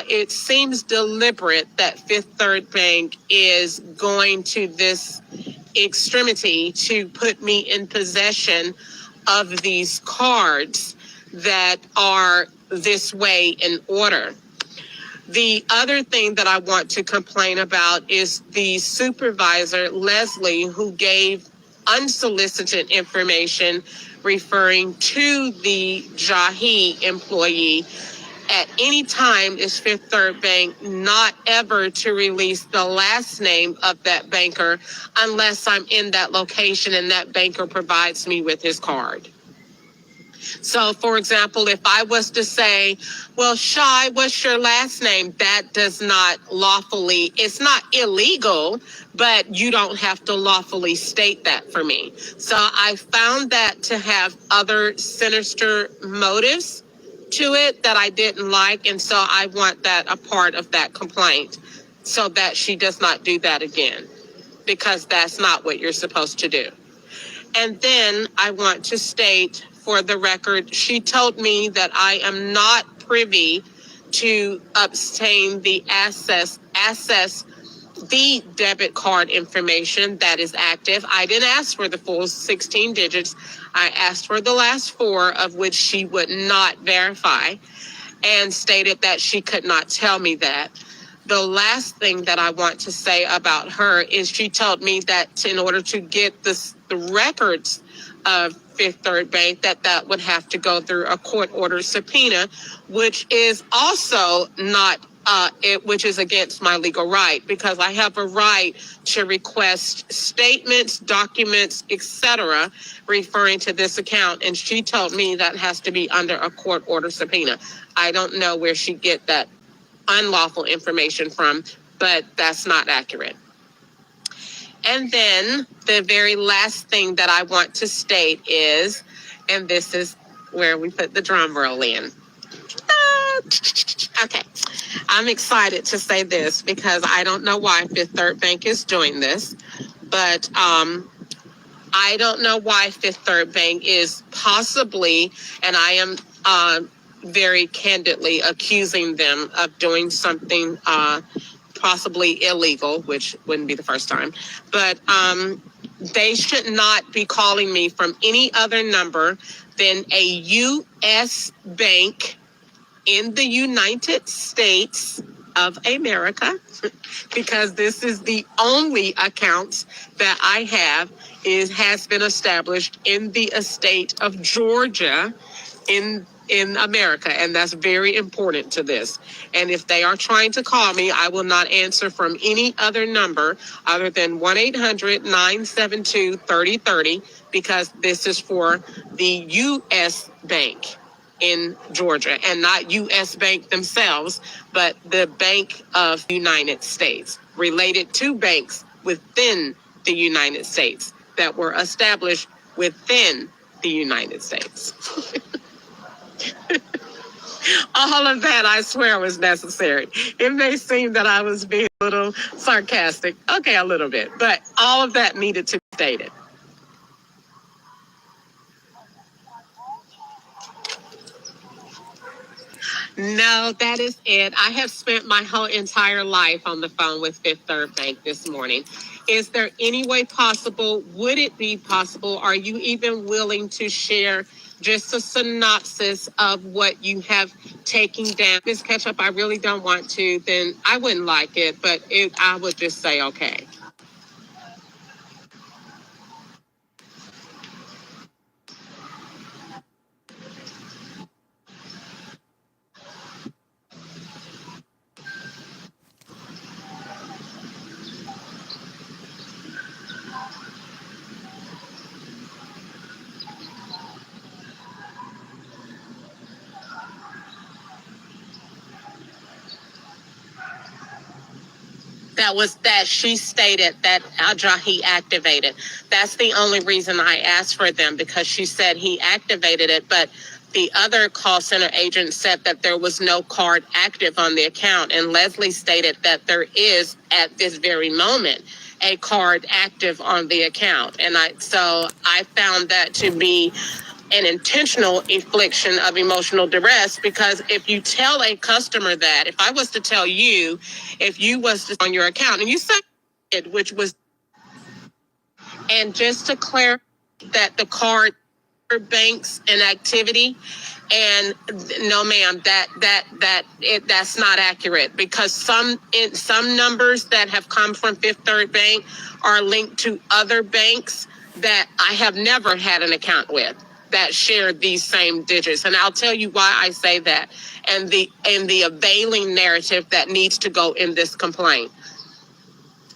it seems deliberate that Fifth Third Bank is going to this extremity to put me in possession of these cards that are this way in order. The other thing that I want to complain about is the supervisor, Leslie, who gave unsolicited information referring to the Jahi employee. At any time is Fifth Third Bank not ever to release the last name of that banker unless I'm in that location and that banker provides me with his card. So, for example, if I was to say, well, Shy, what's your last name? That does not lawfully, it's not illegal, but you don't have to lawfully state that for me. So I found that to have other sinister motives to it that I didn't like. And so I want that a part of that complaint so that she does not do that again, because that's not what you're supposed to do. And then I want to state for the record, she told me that I am not privy to obtain the access the debit card information that is active. I didn't ask for the full 16 digits. I asked for the last 4, of which she would not verify, and stated that she could not tell me that. The last thing that I want to say about her is she told me that in order to get the records of Fifth Third Bank, that would have to go through a court order subpoena, which is also not which is against my legal right, because I have a right to request statements, documents, etc., referring to this account. And she told me that has to be under a court order subpoena. I don't know where she get that unlawful information from, but that's not accurate. And then the very last thing that I want to state is, and this is where we put the drum roll in. Okay, I'm excited to say this because I don't know why Fifth Third Bank is doing this, but I don't know why Fifth Third Bank is possibly, and I am very candidly accusing them of doing something possibly illegal, which wouldn't be the first time, but they should not be calling me from any other number than a U.S. bank in the United States of America, because this is the only account that I have has been established in the state of Georgia in America, and that's very important to this. And if they are trying to call me, I will not answer from any other number other than 1-800-972-3030, because this is for the U.S. Bank in Georgia, and not U.S. Bank themselves, but the Bank of the United States, related to banks within the United States that were established within the United States. All of that, I swear, was necessary. It may seem that I was being a little sarcastic. Okay, a little bit, but all of that needed to be stated. No, that is it. I have spent my whole entire life on the phone with Fifth Third Bank this morning. Is there any way possible? Would it be possible? Are you even willing to share just a synopsis of what you have taken down? Ms. Ketchup, I really don't want to, then I wouldn't like it, but I would just say, okay. That she stated that Al-Jahi activated. That's the only reason I asked for them, because she said he activated it, but the other call center agent said that there was no card active on the account, and Leslie stated that there is at this very moment a card active on the account. And so I found that to be an intentional infliction of emotional duress, because if you tell a customer that, if I was to tell you, if you was to on your account and you said it, which was, and just to clarify that the card banks and activity, and no ma'am, that's not accurate, because some numbers that have come from Fifth Third Bank are linked to other banks that I have never had an account with that share these same digits. And I'll tell you why I say that, and the availing narrative that needs to go in this complaint.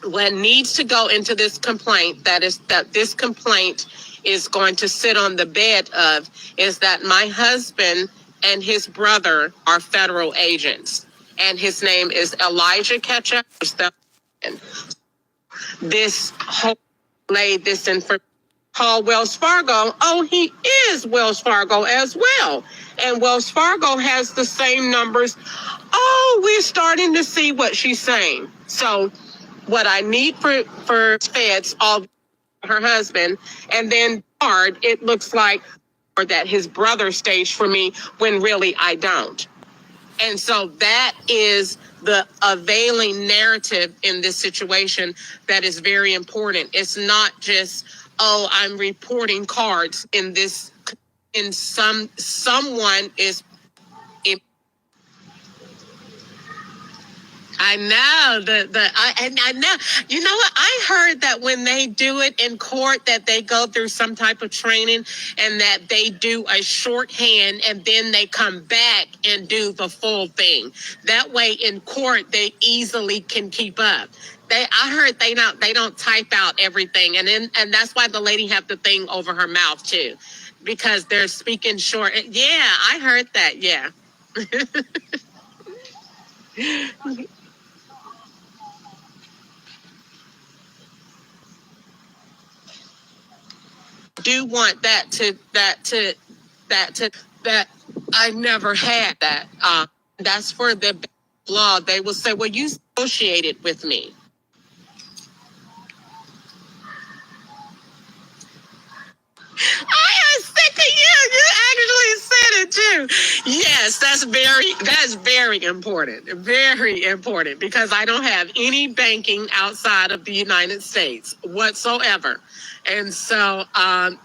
What needs to go into this complaint, that is that this complaint is going to sit on the bed of is that my husband and his brother are federal agents, and his name is Elijah Ketchup. This whole laid this information. Call Wells Fargo. Oh, he is Wells Fargo as well. And Wells Fargo has the same numbers. Oh, we're starting to see what she's saying. So what I need for feds, all her husband, and then card, it looks like or that his brother staged for me when really I don't. And so that is the availing narrative in this situation that is very important. It's not just, oh, I'm reporting cards in this, in someone is. I know I know. You know what? I heard that when they do it in court, that they go through some type of training, and that they do a shorthand, and then they come back and do the full thing. That way, in court, they easily can keep up. I heard they don't type out everything, and that's why the lady have the thing over her mouth too, because they're speaking short. Yeah, I heard that. Yeah. Do want that I never had that. That's for the law. They will say, well, you associated with me. I am sick of you. You actually said it too. Yes, that's very important. Very important, because I don't have any outside of the United States whatsoever. And so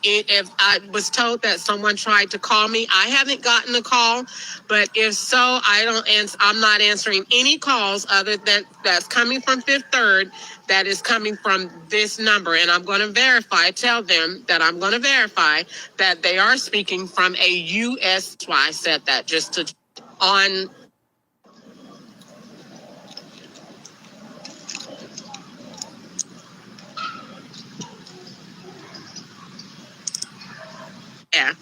if I was told that someone tried to call me, I haven't gotten a call, but if so, I'm not answering any calls other than that's coming from Fifth Third that is coming from this number. And I'm going to tell them that I'm going to verify that they are speaking from a U.S. That's why I said that, just to on. Yeah.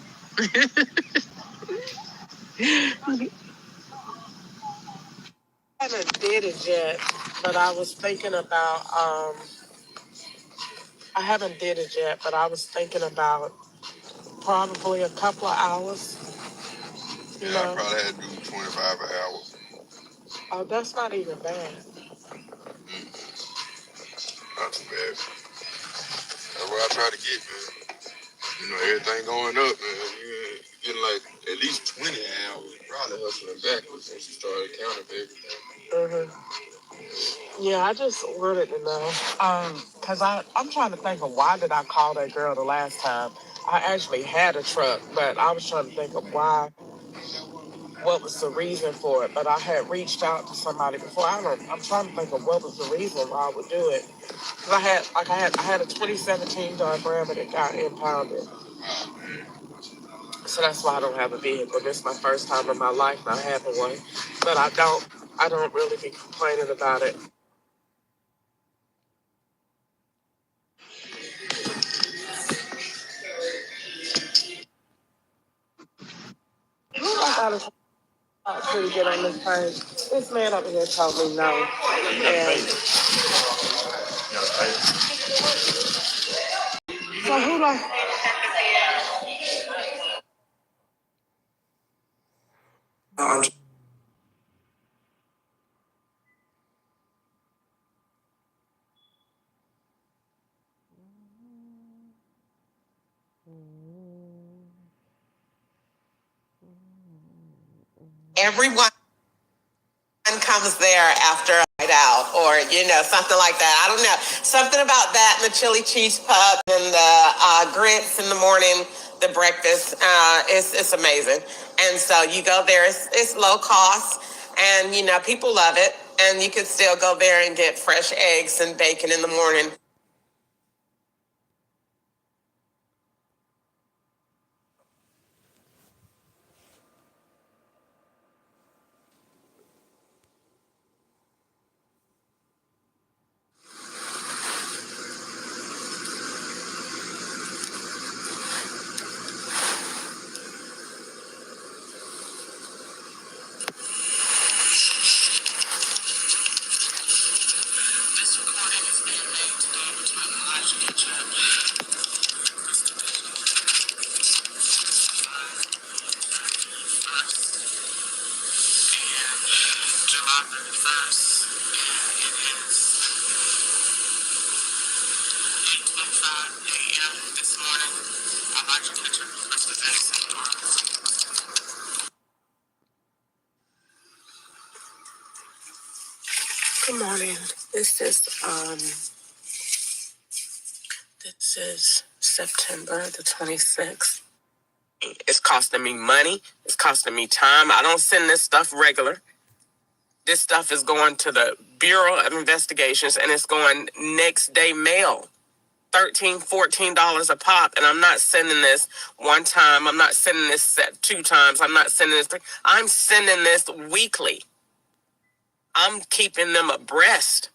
I haven't did it yet, but I was thinking about I haven't did it yet, but I was thinking about probably a couple of hours. Yeah, I probably had to do 25 an hour. Oh, that's not even bad. Not too bad. That's what I try to get, man. You know, everything going up, man. You getting like at least 20 hours. Probably hustling backwards since you started counting for everything. Yeah, I just wanted to know. Cause I'm trying to think of why did I call that girl the last time. I actually had a truck, but I was trying to think of what was the reason for it. But I had reached out to somebody before. I'm trying to think of what was the reason why I would do it. Cause I had a 2017 Dodge Ram that got impounded. So that's why I don't have a vehicle. This is my first time in my life not having one. But I don't really be complaining about it. I gotta to get on this page. This man over here told me no. And so who do I? Everyone comes there after a night out, or something like that. I don't know, something about that and the chili cheese pup and the grits in the morning, the breakfast. It's amazing. And so you go there. It's low cost, and people love it. And you can still go there and get fresh eggs and bacon in the morning. Good morning. This is September the 26th. It's costing me money. It's costing me time. I don't send this stuff regular. This stuff is going to the Bureau of Investigations, and it's going next day mail. $13, $14 a pop, and I'm not sending this one time. I'm not sending this 2 times. I'm not sending this 3. I'm sending this weekly. I'm keeping them abreast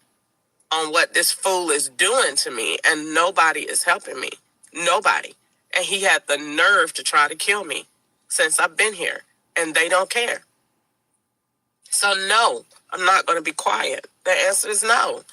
on what this fool is doing to me, and nobody is helping me. Nobody. And he had the nerve to try to kill me since I've been here, and they don't care. So no, I'm not going to be quiet. The answer is no.